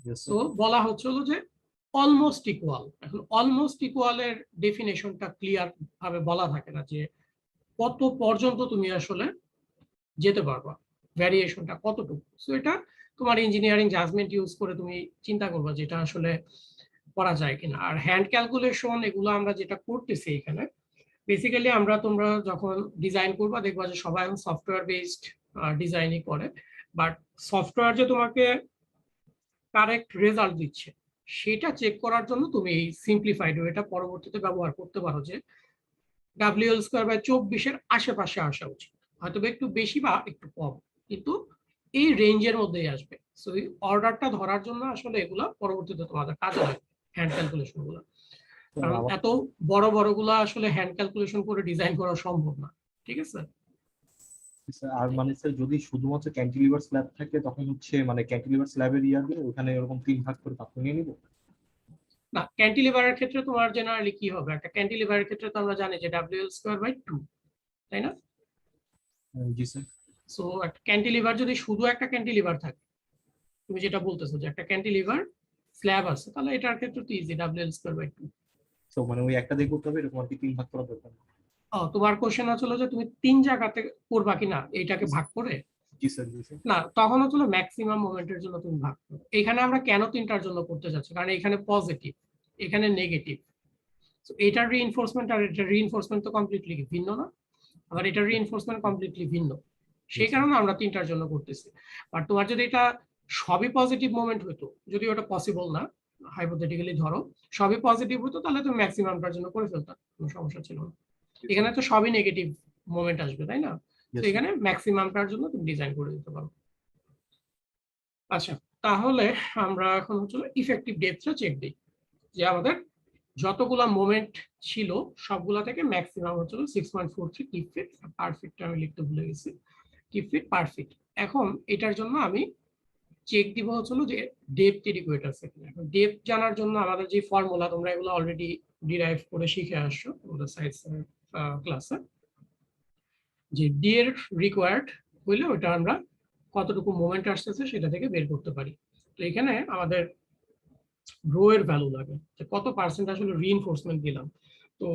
B: Yes, sir.
A: তো বলা হচ্ছে যে অলমোস্ট ইকুয়াল। এখন অলমোস্ট ইকুয়ালের ডেফিনেশনটা ক্লিয়ার ভাবে বলা থাকে না যে কত পর্যন্ত তুমি আসলে যেতে পারবা, ভ্যারিয়েশনটা কতটুকু। সো এটা তোমার ইঞ্জিনিয়ারিং জাজমেন্ট ইউজ করে তুমি চিন্তা করবা যেটা আসলে করা যায় কিনা। আর হ্যান্ড ক্যালকুলেশন এগুলো আমরা যেটা করতেছি এখানে বেসিক্যালি তোমরা যখন ডিজাইন করবা দেখবা যে সবাই এখন সফটওয়্যার বেসড ডিজাইনই করে, বাট সফটওয়্যার যে তোমাকে কারেক্ট রেজাল্ট দিচ্ছে সেটা চেক করার জন্য তুমি এই সিম্পলিফাইড ওয়েটা পরবর্তীতে ব্যবহার করতে পারো, যে ডাব্লিউএল স্কয়ার বাই 24 আশেপাশে আসা উচিত, হয়তো একটু বেশি বা একটু কম, কিন্তু এই রেঞ্জের মধ্যেই আসবে। সো এই অর্ডারটা ধরার জন্য আসলে এগুলা পরবর্তীতে তোমাদের কাজে লাগবে, হ্যান্ড ক্যালকুলেশন গুলো।
B: তো
A: কারণ
B: আমার
A: এত বড় বড় গুলা আসলে হ্যান্ড ক্যালকুলেশন করে ডিজাইন করা সম্ভব না, ঠিক আছে?
B: স্যার, আর মানে স্যার যদি শুধুমাত্র ক্যান্টিলিভার স্ল্যাব থাকে তখন হচ্ছে মানে ক্যান্টিলিভার স্ল্যাবের ইয়ার দিয়ে ওখানে এরকম 3 ভাগ করে তারপর নিয়ে নিব।
A: না, ক্যান্টিলিভারের ক্ষেত্রে তোমার জেনারেলি কি হবে, একটা ক্যান্টিলিভারের ক্ষেত্রে তো আমরা জানি যে ডাব্লিউএল স্কয়ার বাই 2, তাই না?
B: জি স্যার।
A: সো একটা ক্যান্টিলিভার যদি শুধু একটা ক্যান্টিলিভার থাকে, তুমি যেটা বলতেছো যে একটা ক্যান্টিলিভার স্ল্যাব আছে, তাহলে এটার ক্ষেত্রে তো ইজি ডাব্লিউএল স্কয়ার বাই 2।
B: তো মানে ওই একটা দিয়ে করতে হবে এরকম আর কি 3 ভাগ করা দরকার নেই।
A: তোমার কোশ্চেন হচ্ছিল যে তুমি 3 জায়গাতে করবা কিনা এইটাকে ভাগ করে।
B: জি স্যার, জি স্যার।
A: না, তখন হচ্ছিল ম্যাক্সিমাম মোমেন্টের জন্য তুমি ভাগ করো। এখানে আমরা কেন 3টার জন্য করতে যাচ্ছি, কারণ এখানে পজিটিভ, এখানে নেগেটিভ। এটার রিইনফোর্সমেন্ট আর এটার রিইনফোর্সমেন্ট তো কমপ্লিটলি ভিন্ন না, আবার এটার রিইনফোর্সমেন্ট কমপ্লিটলি ভিন্ন। সেই কারণে আমরা 3টার জন্য করতেছি। আর তোমার যদি এটা সবই পজিটিভ মোমেন্ট হতো, যদি ওটা পসিবল না, হাইপোথেটিক্যালি ধরো সবই পজিটিভ হতো, তাহলে তুমি ম্যাক্সিমামটার জন্য করে ফেলতাম, কোনো সমস্যা ছিল না। এখানে তো সবই নেগেটিভ মোমেন্ট আসবে, তাই না? তো এখানে ম্যাক্সিমামটার জন্য তুমি ডিজাইন করে দিতে পারো। আচ্ছা, তাহলে আমরা এখন হচ্ছে ইফেক্টিভ ডেপথটা চেক দিই, যে আমাদের যতগুলা মোমেন্ট ছিল সবগুলা থেকে ম্যাক্সিমাম হচ্ছিল 6.43 কিপ ফিট। পার ফিটটা আমি লিখতে ভুলে গেছি, কিপ ফিট পার ফিট। এখন এটার জন্য আমি চেক দিব হচ্ছিল যে ডেপথ এডিকুয়েট আছে কিনা। এখন ডেপথ জানার জন্য আমাদের যে ফর্মুলা তোমরা এগুলো অলরেডি ডিরাইভ করে শিখে আসছো আমাদের সায়েন্স ক্লাসে, যে ডি এর রিকোয়ার্ড হইলে ওটা আমরা কতটুকু মোমেন্ট আসতেছে সেটা থেকে বের করতে পারি। তো এখানে আমাদের রো এর ভ্যালু লাগে, যে কত পার্সেন্ট আসলে রিইনফোর্সমেন্ট দিলাম। তো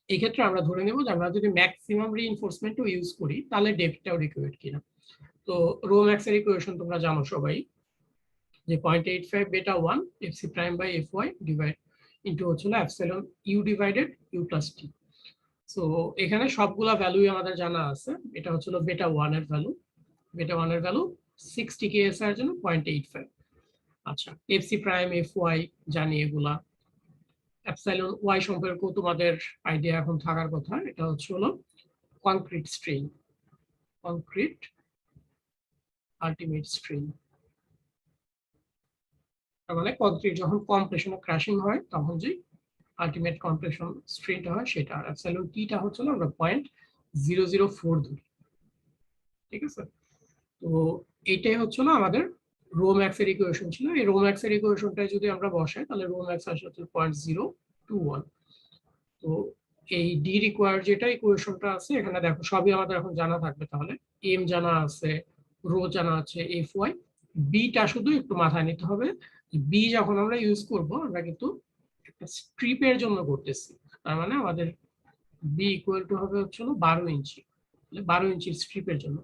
A: এই ক্ষেত্রে আমরা ধরে নেব যে আমরা যদি ম্যাক্সিমাম রিইনফোর্সমেন্টও ইউজ করি তাহলে ডেপথটাও রিকোয়ার্ড কিনা। তো রো ম্যাক্স এর ইকুয়েশন তোমরা জানো সবাই, যে 0.85 beta 1 FC prime by FY divide into হচ্ছে epsilon U divided U plus T. So এখানে সবগুলা ভ্যালুই আমাদের জানা আছে। এটা হচ্ছিল বেটা 1 এর ভ্যালু, বেটা 1 এর ভ্যালু 60 কেএসআই এর জন্য 0.85। আচ্ছা, এফসি প্রাইম এফওয়াই জানি, এগুলা এপসাইলন ওয়াই সম্পর্কে তোমাদের আইডিয়া এখন থাকার কথা। এটা হচ্ছে concrete strain, concrete ultimate strain. তার মানে কংক্রিট যখন কম্প্রেশন ও ক্র্যাশিং হয় তখন যে আলটিমেট কম্প্রেশন স্ট্রেনটা হয় সেটা, আর অ্যাবসলিউট টিটা হচ্ছে আমরা 0.004 ধরি, ঠিক আছে। তো এইটাই হচ্ছে আমাদের রো ম্যাক্স এর ইকুয়েশন ছিল। এই রো ম্যাক্স এর ইকুয়েশনটা যদি আমরা বসাই তাহলে রো ম্যাক্স আসে হচ্ছে 0.021। তো এই ডি রিকোয়ার যেটা ইকুয়েশনটা আছে এখানে দেখো সবই আমাদের এখন জানা থাকবে, তাহলে এম জানা আছে, রো জানা আছে, এফ ওয়াই, বিটা শুধু একটু মাথায় নিতে হবে। বি যখন আমরা ইউজ করব আমরা কিন্তু একটা স্ট্রিপের জন্য করতেছি, তার মানে আমাদের বি ইকুয়াল টু হবে হচ্ছে 12 ইঞ্চি, 12 ইঞ্চির স্ট্রিপের জন্য,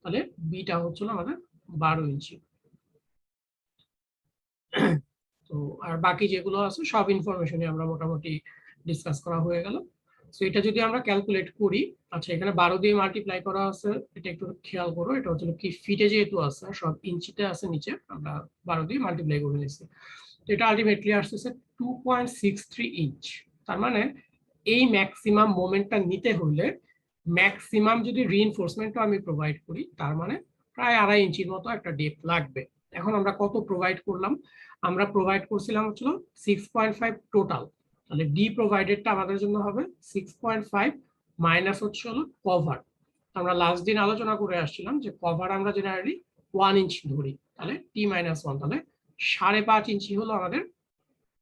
A: তাহলে বিটা হচ্ছে আমাদের 12 ইঞ্চি। তো আর বাকি যেগুলো আছে সব ইনফরমেশনই আমরা মোটামুটি ডিসকাস করা হয়ে গেল। সো এটা যদি আমরা ক্যালকুলেট করি, আচ্ছা এখানে 12 দিয়ে মাল্টিপ্লাই করা আছে, এটা একটু খেয়াল করো, এটা হচ্ছে কি ফিটে যেহেতু আছে সব ইঞ্চিতে আছে নিচে, আমরা 12 দিয়ে মাল্টিপ্লাই করে নিয়েছি। তো এটা আলটিমেটলি আসতেছে 2.63 ইঞ্চ। তার মানে এই ম্যাক্সিমাম মোমেন্টটা নিতে হলে ম্যাক্সিমাম যদি রিইনফোর্সমেন্টও আমি প্রোভাইড করি তার মানে প্রায় 2.5 ইঞ্চির মতো একটা ডেপথ লাগবে। এখন আমরা কত প্রোভাইড করলাম, আমরা প্রোভাইড করছিলাম হচ্ছিল 6.5 টোটাল, তাহলে ডি প্রোভাইডেডটা আমাদের জন্য হবে 6.5 মাইনাস হচ্ছে কভার। আমরা লাস্ট দিন আলোচনা করে আসছিলাম যে কভার আমরা জেনারেলি 1 ইঞ্চ ধরি, তাহলে টি মাইনাস 1, তাহলে 5.5 ইঞ্চি হলো আমাদের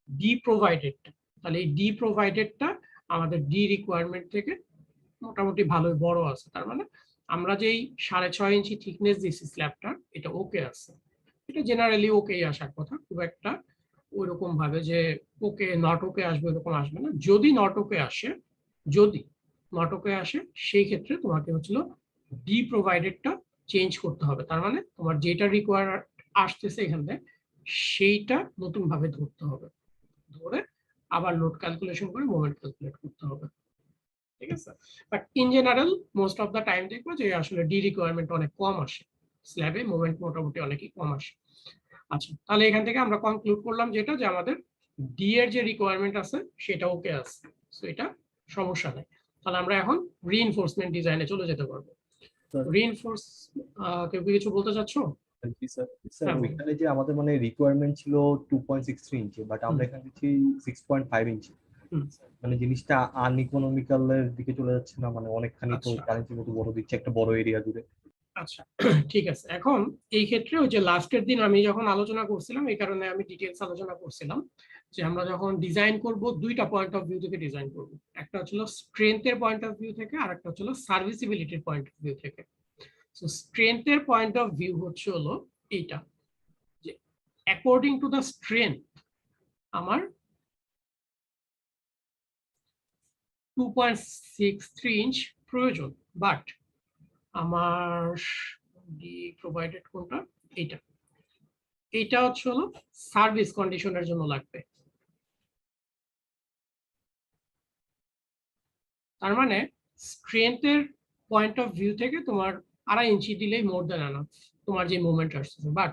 A: ডি প্রোভাইডেডটা। তাহলে এই ডি প্রোভাইডেডটা আমাদের ডি রিকোয়ারমেন্ট থেকে মোটামুটি ভালোই বড় আছে, তার মানে আমরা যেই 6.5 ইঞ্চি থিকনেস দিয়েছি স্ল্যাবটা এটা ওকে আছে, এটা জেনারেলি ওকেই আসার কথা, খুব একটা ওইরকম ভাবে যে ওকে নট ওকে আসবে এরকম আসবে না। যদি নট ওকে আসে, যদি নট ওকে আসে সেই ক্ষেত্রে তোমাকে হচ্ছিল ডি প্রোভাইডেডটা চেঞ্জ করতে হবে, তার মানে তোমার যেটা রিকোয়ার আসতেছে এখান থেকে সেইটা নতুন ভাবে ধরতে হবে, ধরে আবার লোড ক্যালকুলেশন করে মোমেন্ট ক্যালকুলেট করতে হবে, ঠিক আছে। But in general most of the time দেখবো যে আসলে ডি রিকোয়ারমেন্ট অনেক কম আসে, স্ল্যাবে মোমেন্ট মোটামুটি অনেকই কম আসে। আচ্ছা তাহলে এখান থেকে আমরা কনক্লুড করলাম যেটা, যে আমাদের ডি এর যে রিকোয়ারমেন্ট আছে সেটা ওকে আছে, সো এটা সমস্যা নেই। তাহলে আমরা এখন রিইনফোর্সমেন্ট ডিজাইনে চলে যেতে পারবো। রিইনফোর্স কেউ কি কিছু বলতে চাচ্ছো?
B: জি স্যার। স্যার
A: হ্যাঁ, বলো।
B: ওইখানে যে আমাদের মানে রিকোয়ারমেন্ট ছিল 2.63 ইঞ্চি, বাট আমরা এখানে দিচ্ছি 6.5 ইঞ্চি।
A: হুম।
B: মানে জিনিসটা আনইকোনমিক্যাল এর দিকে চলে যাচ্ছে না, মানে অনেকখানি তো
A: আচ্ছা।
B: কারেন্সি মতো বড় দিচ্ছে একটা বড় এরিয়া জুড়ে।
A: আচ্ছা ঠিক আছে, এখন এই ক্ষেত্রে ওই যে লাস্টের দিন আমি যখন আলোচনা করছিলাম এই কারণে আমি ডিটেলস আলোচনা করছিলাম যে আমরা যখন ডিজাইন করব দুইটা পয়েন্ট অফ ভিউ থেকে ডিজাইন করব, একটা হচ্ছিল স্ট্রেংথের পয়েন্ট অফ ভিউ থেকে আর একটা হচ্ছিল সার্ভিসিবিলিটির পয়েন্ট অফ ভিউ থেকে। সো স্ট্রেংথের পয়েন্ট অফ ভিউ হচ্ছে এইটা, যে অ্যাকর্ডিং টু দ্য স্ট্রেংথ আমার 2.63 ইঞ্চ প্রয়োজন, বাট আমার ডি প্রোভাইডেড কোনটা, এইটা, এইটা হচ্ছে সার্ভিস কন্ডিশনের জন্য লাগবে। তার মানে স্ট্রেংথের পয়েন্ট অফ ভিউ থেকে তোমার 2.5 ইঞ্চি দিলেই মোর দ্যান এনাফ তোমার যে মুভমেন্ট আসছে। বাট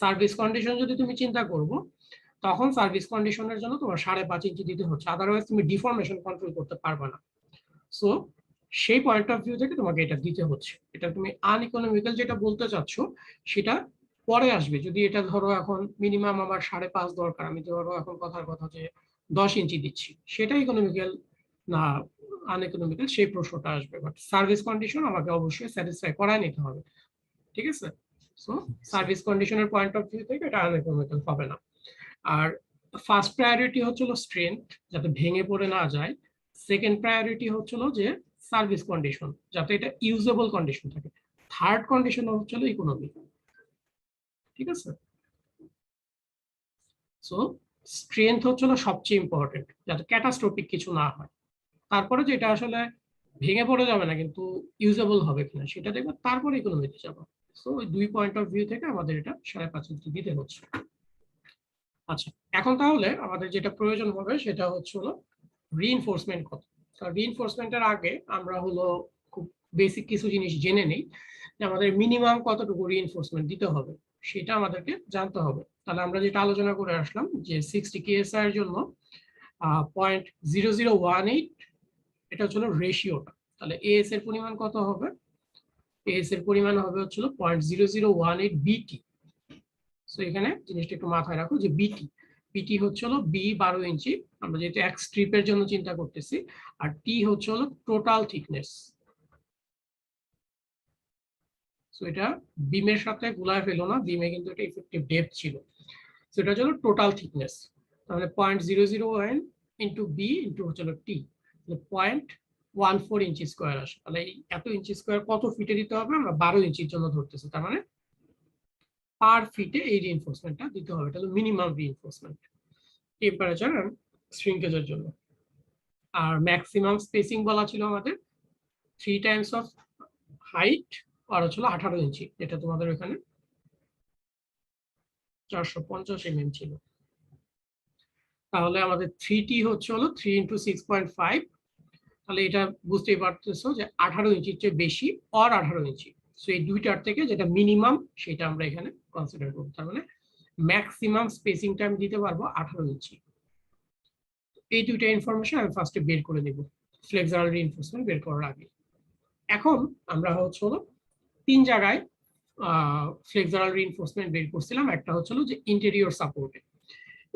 A: সার্ভিস কন্ডিশন যদি তুমি চিন্তা করবো তখন সার্ভিস কন্ডিশনের জন্য তোমার 5.5 ইঞ্চি দিতে হচ্ছে, আদারওয়াইজ তুমি ডিফর্মেশন কন্ট্রোল করতে পারবে না। সো সেই পয়েন্ট অফ ভিউ থেকে তোমাকে এটা দিতে হচ্ছে। এটা তুমি আনইকোনমিক্যাল যেটা বলতে চাচ্ছ সেটা পরে আসবে, যদি এটা ধরো এখন মিনিমাম আমার 5.5 দরকার, আমি ধরো এখন কথার কথা যে 10 ইঞ্চি দিচ্ছি, সেটা ইকোনমিক্যাল না আনইকোনমিক্যাল সেই প্রশ্নটা আসবে। বাট সার্ভিস কন্ডিশন আমাকে অবশ্যই স্যাটিসফাই করায় নিতে হবে, ঠিক আছে। সো সার্ভিস কন্ডিশনের পয়েন্ট অফ ভিউ থেকে এটা আনইকোনমিক্যাল হবে না। আর ফার্স্ট প্রায়োরিটি হচ্ছিল স্ট্রেংথ যাতে ভেঙে পড়ে না যায়, সেকেন্ড প্রায়োরিটি হচ্ছিল যে সার্ভিস কন্ডিশন যাতে এটা ইউজেবল কন্ডিশন থাকে, থার্ড কন্ডিশন হচ্ছিল ইকোনমি, ঠিক আছে। সো স্ট্রেংথ হচ্ছিল সবচেয়ে ইম্পর্টেন্ট যাতে ক্যাটাস্ট্রফিক কিছু না হয়, তারপরে যেটা আসলে ভেঙে পড়ে যাবে না কিন্তু ইউজেবল হবে কিনা সেটা দেখবো, তারপরে ইকোনমিতে যাবো। সো ওই দুই পয়েন্ট অফ ভিউ থেকে আমাদের এটা 5.5 ইঞ্চি দিতে হচ্ছে। আচ্ছা এখন তাহলে আমাদের যেটা প্রয়োজন হবে সেটা হচ্ছে রিইনফোর্সমেন্ট কত। রিইনফোর্সমেন্টের আগে আমরা খুব বেসিক কিছু জিনিস জেনে নেই, যে আমাদের মিনিমাম কতটুকু রিইনফোর্সমেন্ট দিতে হবে সেটা আমাদেরকে জানতে হবে। তাহলে আমরা যেটা আলোচনা করে আসলাম যে 60 কেএসআই এর জন্য 0.0018 এটা হচ্ছিল রেশিওটা, তাহলে এএস এর পরিমাণ কত হবে, এএস এর পরিমাণ হবে হচ্ছিল 0.0018 বিটি। সো এখানে জিনিসটা একটু মাথায় রাখো যে বিটি, পিটি হচ্ছে হলো বি 12 ইঞ্চি, আমরা যেহেতু এক স্ট্রিপের জন্য চিন্তা করতেছি, আর টি হচ্ছে হলো টোটাল থিকনেস। সো এটা বিমের সাথে গুলায় ফেলো না, বিমে কিন্তু এটা ইফেক্টিভ ডেপথ ছিল। সো এটা হলো টোটাল থিকনেস, তাহলে 0.001 ইন্টু বি ইন্টু হচ্ছে টি, 0.14 ইঞ্চি স্কোয়ার আসে। তাহলে এই এত ইঞ্চি স্কোয়ার কত ফিটে দিতে হবে, আমরা 12 ইঞ্চির জন্য ধরতেছি, তার মানে পার ফিটে এই রিইনফোর্সমেন্টটা দিতে হবে। এটা হলো মিনিমাম রিইনফোর্সমেন্ট টেম্পারেচার এন্ড শ্রিঙ্কেজের জন্য। আর ম্যাক্সিমাম স্পেসিং বলা ছিল আমাদের 3 টাইমস অফ হাইট, আর হচ্ছিল 18 ইঞ্চি, যেটা তোমাদের ওখানে 450 mm ছিল। তাহলে আমাদের 3T হচ্ছে হলো 3 ইন্টু 6.5, তাহলে এটা বুঝতেই পারতেছো যে 18 ইঞ্চির চেয়ে বেশি আর 18 ইঞ্চি। সো এই দুইটার থেকে যেটা মিনিমাম সেটা আমরা এখানে কনসিডার করব, তার মানে ম্যাক্সিমাম স্পেসিংটা আমি দিতে পারবো 18 ইঞ্চি। এই দুইটা ইনফরমেশন আমি ফার্স্টে বের করে নেব ফ্লেক্সারাল রিইনফোর্সমেন্ট বের করার আগে। এখন আমরা হচ্ছে হলো 3 জায়গায় ফ্লেক্সারাল রিইনফোর্সমেন্ট বের করছিলাম। একটা হচ্ছে যে ইন্টেরিয়র সাপোর্টে,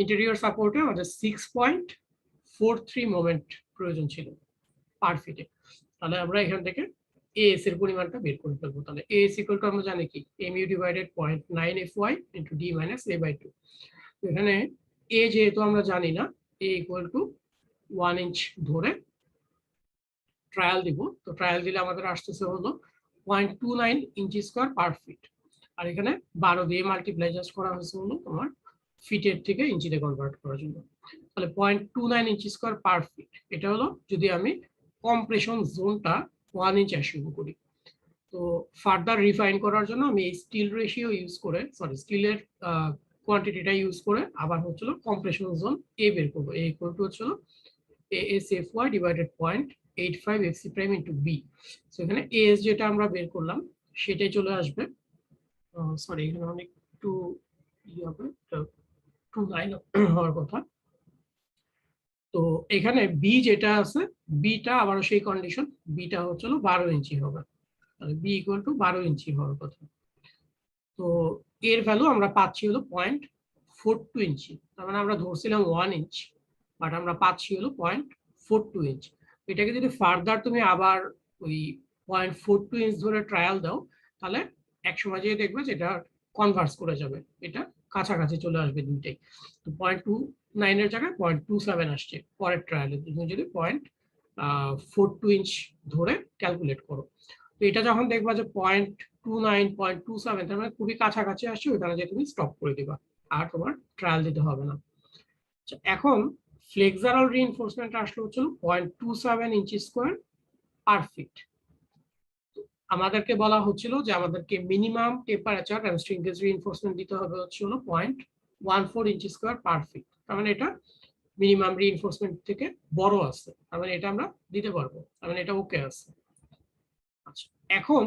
A: ইন্টেরিয়র সাপোর্টে আমাদের 6.43 মোমেন্ট প্রয়োজন ছিল পার ফিটে। তাহলে আমরা এখান থেকে এএস এর পরিমাণটা বের করে ফেলবো। তাহলে এএস ইকুয়াল টু আমরা জানি কি mu divided 0.9 fy into d minus a/2। তো এখানে এ যেহেতু আমরা জানি না, এ ইকুয়াল টু 1 ইঞ্চ ধরে ট্রায়াল দিব। তো ট্রায়াল দিলে আমাদের আসতেছে হলো 0.29 ইঞ্চি স্কোয়ার পার ফিট, আর এখানে 12 দিয়ে মাল্টিপ্লাই জাস্ট করা হয়েছে হলো তোমার ফিটের থেকে ইঞ্চিতে কনভার্ট করার জন্য। তাহলে 0.29 ইঞ্চি স্কোয়ার পার ফিট, এটা হলো যদি আমি কম্প্রেশন জোনটা 1 ইঞ্চ অ্যাসিউম করি। তো ফার্দার রিফাইন করার জন্য আমি এই স্টিল রেশিও ইউজ করে, সরি স্টিলের কোয়ান্টিটিটা ইউজ করে আবার হচ্ছিল কম্প্রেশন জোন এ বের করবো। এ ইকুয়াল টু হচ্ছিল ASFY divided 0.85 FC prime into B. So এখানে এএস যেটা আমরা বের করলাম সেটাই চলে আসবে, সরি এখানে অনেক একটু ইয়ে হবে, 2.9 হওয়ার কথা। তো এখানে বি যেটা আছে, বিটা আবারও সেই কন্ডিশন, বিটা হচ্ছে 12 ইঞ্চি হবে, তাহলে বি ইকুয়াল টু 12 ইঞ্চি হওয়ার কথা। তো এর ভ্যালু আমরা পাচ্ছি হলো 0.42 ইঞ্চি, তার মানে আমরা ধরছিলাম 1 ইঞ্চ, বাট আমরা পাচ্ছি হলো 0.42 ইঞ্চ। এটাকে যদি ফার্দার তুমি আবার ওই 0.42 ইঞ্চ ধরে ট্রায়াল দাও, তাহলে এক সময় যেয়ে দেখবে যে এটা কনভার্স করে যাবে, এটা কাছাকাছি চলে আসবে দুইটাই। তো 0.29 এর জায়গায় 0.27 আসছে পরের ট্রায়ালে, তুমি যদি 0.42 ইঞ্চ ধরে ক্যালকুলেট করো। তো এটা যখন দেখবা যে 0.29 0.27, তার মানে খুবই কাছাকাছি আসছে, ওইখানে যে তুমি স্টপ করে দিবা, আর তোমার ট্রায়াল দিতে হবে না। এখন ফ্লেক্সারাল রিইনফোর্সমেন্ট আসলে হচ্ছে 0.27 ইঞ্চি স্কোয়ার পার ফিট। আমাদেরকে বলা হচ্ছিল যে আমাদেরকে minimum temperature and shrinkage reinforcement দিতে হবে হচ্ছে 0.14 ইঞ্চি স্কোয়ার পার ফিট, তার মানে এটা মিনিমাম রিইনফোর্সমেন্ট থেকে বড় আছে, তার মানে এটা আমরা দিতে পারবো, তার মানে এটা ওকে আছে। আচ্ছা, এখন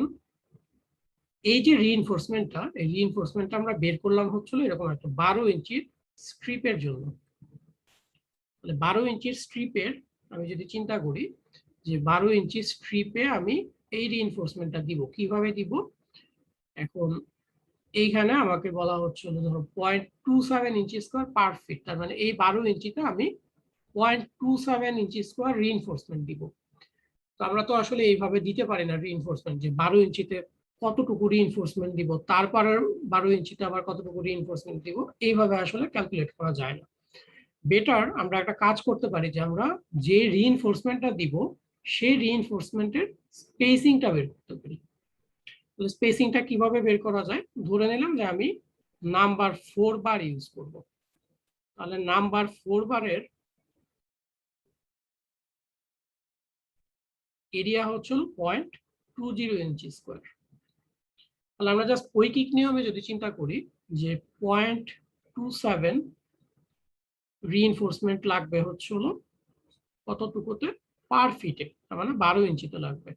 A: এই যে রিইনফোর্সমেন্টটা, এই রিইনফোর্সমেন্টটা আমরা বের করলাম হচ্ছিল এরকম একটা 12 ইঞ্চির স্ট্রিপের জন্য। তাহলে 12 ইঞ্চির স্ট্রিপের আমি যদি চিন্তা করি যে 12 ইঞ্চি স্ট্রিপে আমি এই রিইনফোর্সমেন্টটা দিব, কিভাবে দিব? এখন এইখানে আমাকে বলা হচ্ছিল ধরো 0.27 ইঞ্চি স্কোয়ার পার ফিট, তার মানে এই 12 ইঞ্চিতে আমি 0.27 ইঞ্চি স্কোয়ার রিইনফোর্সমেন্ট দিব। তো আমরা তো আসলে এইভাবে দিতে পারি না রিইনফোর্সমেন্ট, যে 12 ইঞ্চিতে কতটুকু রিইনফোর্সমেন্ট দিব, তারপরে 12 ইঞ্চিতে আবার কতটুকু রিইনফোর্সমেন্ট দিব, এইভাবে আসলে ক্যালকুলেট করা যায় না। বেটার আমরা একটা কাজ করতে পারি যে আমরা যে রিইনফোর্সমেন্টটা দিব সেই রিইনফোর্সমেন্টের স্পেসিংটা বের করতে পারি। তাহলে স্পেসিংটা কিভাবে বের করা যায়? ধরে নিলাম যে আমি নাম্বার 4 বার ইউজ করব, তাহলে নাম্বার 4 বারের এরিয়া হচ্ছে 0.20 ইঞ্চি স্কোয়ার। তাহলে আমরা জাস্ট ঐকিক নিয়মে যদি চিন্তা করি যে 0.27 রিইনফোর্সমেন্ট লাগবে হচ্ছে কতটুকুতে পার ফিটে, তার মানে 12 ইঞ্চিতে লাগবে,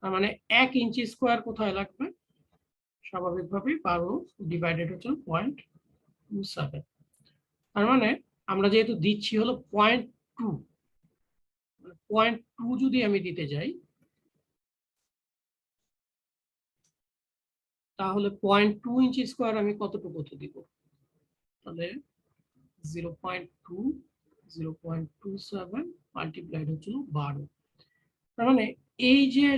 A: তার মানে 1 ইঞ্চি স্কোয়ার কোথায় লাগবে? স্বাভাবিকভাবেই 12 ডিভাইডেড হচ্ছে 0.27, তার মানে আমরা যেহেতু দিচ্ছি হলো 0.2, 0.2 যদি আমি দিতে যাই তাহলে 0.2 ইঞ্চি স্কোয়ার আমি কতটুকুতে দিব? তাহলে 0.2 0.27 মাল্টিপ্লাইড হচ্ছিল 12। তার মানে এই যে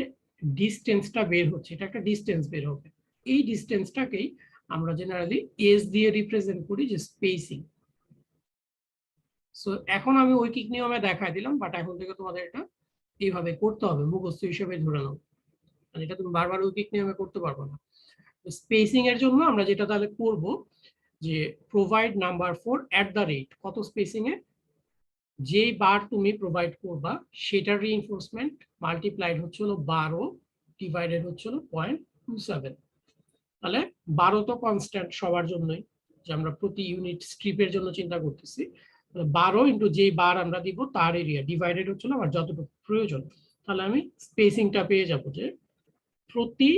A: ডিস্টেন্সটা বের হচ্ছে, এটা একটা ডিস্টেন্স বের হবে। এই ডিস্টেন্সটাকেই আমরা জেনারেলি এস দিয়ে রিপ্রেজেন্ট করি, যে স্পেসিং। সো এখন আমি ঐকিক নিয়মে দেখাই দিলাম, বাট এখন থেকে তোমাদের এটা এইভাবে করতে হবে, মুখস্থ হিসেবে ধরে নাও। মানে এটা তুমি বারবার ঐকিক নিয়মে করতে পারবো না। স্পেসিং এর জন্য আমরা যেটা তাহলে করব, যে provide number 4 at the rate, কত স্পেসিং এ যেই বার তুমি প্রোভাইড করবা সেটার রিইনফোর্সমেন্ট মাল্টিপ্লাইড হচ্ছিল 12 ডিভাইডেড হচ্ছিল 0.27। তাহলে 12 তো কনস্ট্যান্ট সবার জন্যই, যে আমরা প্রতি ইউনিট স্ট্রিপের জন্য চিন্তা করতেছি। 12 ইন্টু যেই বার আমরা দিব তার এরিয়া ডিভাইডেড হচ্ছিল আমার যতটুকু প্রয়োজন। তাহলে আমি স্পেসিংটা পেয়ে যাব যে প্রতি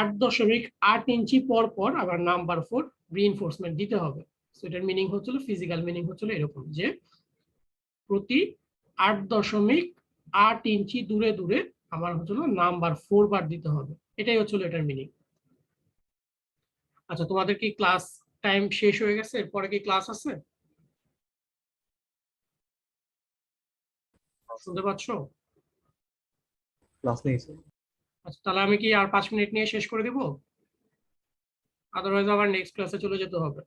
A: 8.8 ইঞ্চি পর পর আবার নাম্বার 4 রিইনফোর্সমেন্ট দিতে হবে। সো এটার মিনিং হচ্ছিল, ফিজিক্যাল মিনিং হচ্ছিল এরকম, যে প্রতি 8.8 ইঞ্চি দূরে দূরে আমার হচ্ছিল নাম্বার 4 বার দিতে হবে। এটাই হচ্ছিল এটার মিনিং। আচ্ছা, তোমাদের কি ক্লাস টাইম শেষ হয়ে গেছে? এরপরে কি ক্লাস আছে? শুনতে পাচ্ছ?
B: ক্লাস নেই স্যার।
A: আচ্ছা, তাহলে আমি কি আর 5 মিনিট নিয়ে শেষ করে দিব? আদারওয়াইজ আবার নেক্সট ক্লাসে চলে যেতে হবে।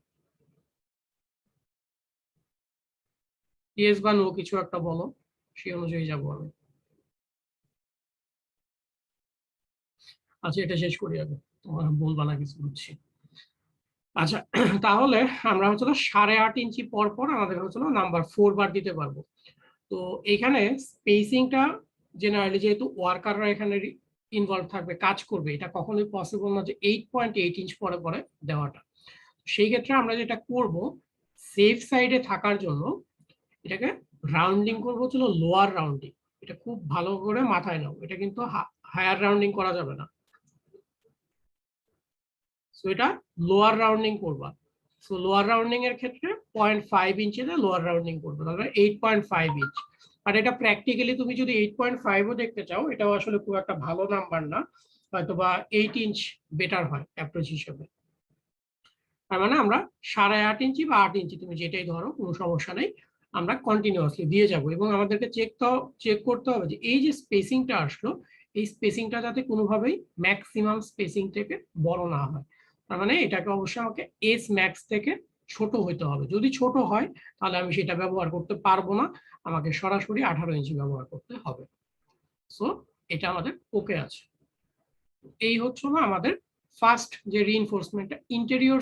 A: ইয়েস বা নো কিছু একটা বলো, সেই অনুযায়ী যাবো আমি। আচ্ছা, এটা শেষ করি আগে, তোমার বলবা না কিছু, বুঝছি। আচ্ছা, তাহলে আমরা হচ্ছিল 8.5 ইঞ্চি পর পর আমাদের হচ্ছিল নাম্বার 4 বার দিতে পারবো। তো এখানে স্পেসিংটা জেনারেলি যেহেতু ওয়ার্কাররা এখানে ইনভলভ থাকবে, কাজ করবে, এটা কখনোই পসিবল না যে 8.8 ইঞ্চ পরে পরে দেওয়াটা। সেই ক্ষেত্রে আমরা যেটা করব, সেফ সাইডে থাকার জন্য এটাকে রাউন্ডিং করবো হচ্ছিল লোয়ার রাউন্ডিং। এটা খুব ভালো করে মাথায় নাও, এটা কিন্তু হায়ার রাউন্ডিং করা যাবে না। সো এটা লোয়ার রাউন্ডিং করবা। সো লোয়ার রাউন্ডিং এর ক্ষেত্রে 0.5 ইঞ্চিতে লোয়ার রাউন্ডিং করবে, তাহলে 8.5 ইঞ্চ। আর এটা প্র্যাকটিক্যালি তুমি যদি 8.5ও দেখতে চাও, এটাও আসলে খুব একটা ভালো নাম্বার না, হয়তো বা 8 ইঞ্চ বেটার হয় অ্যাপ্রোচ হিসেবে। তার মানে আমরা 8.5 ইঞ্চি বা 8 ইঞ্চি তুমি যেটাই ধরো, কোনো সমস্যা নেই, আমরা কন্টিনিউয়াসলি দিয়ে যাব। এবং আমাদেরকে চেক করতে হবে যে এই যে স্পেসিংটা আসলো, এই স্পেসিংটা যাতে কোনোভাবেই ম্যাক্সিমাম স্পেসিং থেকে বড় না হয়। তার মানে এটাকে অবশ্যই আমাকে এস ম্যাক্স থেকে ছোট হইতে হবে। যদি ছোট হয় তাহলে আমি সেটা ব্যবহার করতে পারবো না, আমাকে সরাসরি 18 ইঞ্চি ব্যবহার করতে হবে। সো এটা আমাদের ওকে আছে। এই হচ্ছে না আমাদের ফার্স্ট যে রিইনফোর্সমেন্টটা ইন্টেরিয়র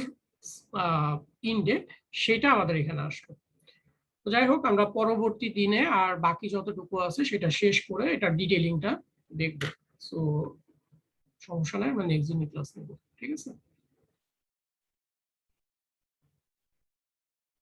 A: ইন্ডে, সেটা আমাদের এখানে আসলো। তো যাই হোক, আমরা পরবর্তী দিনে আর বাকি যতটুকু আছে সেটা শেষ করে এটা ডিটেইলিংটা দেখবো। সো সমস্যা নাই, আমরা নেক্সট দিনে ক্লাস নেব, ঠিক আছে?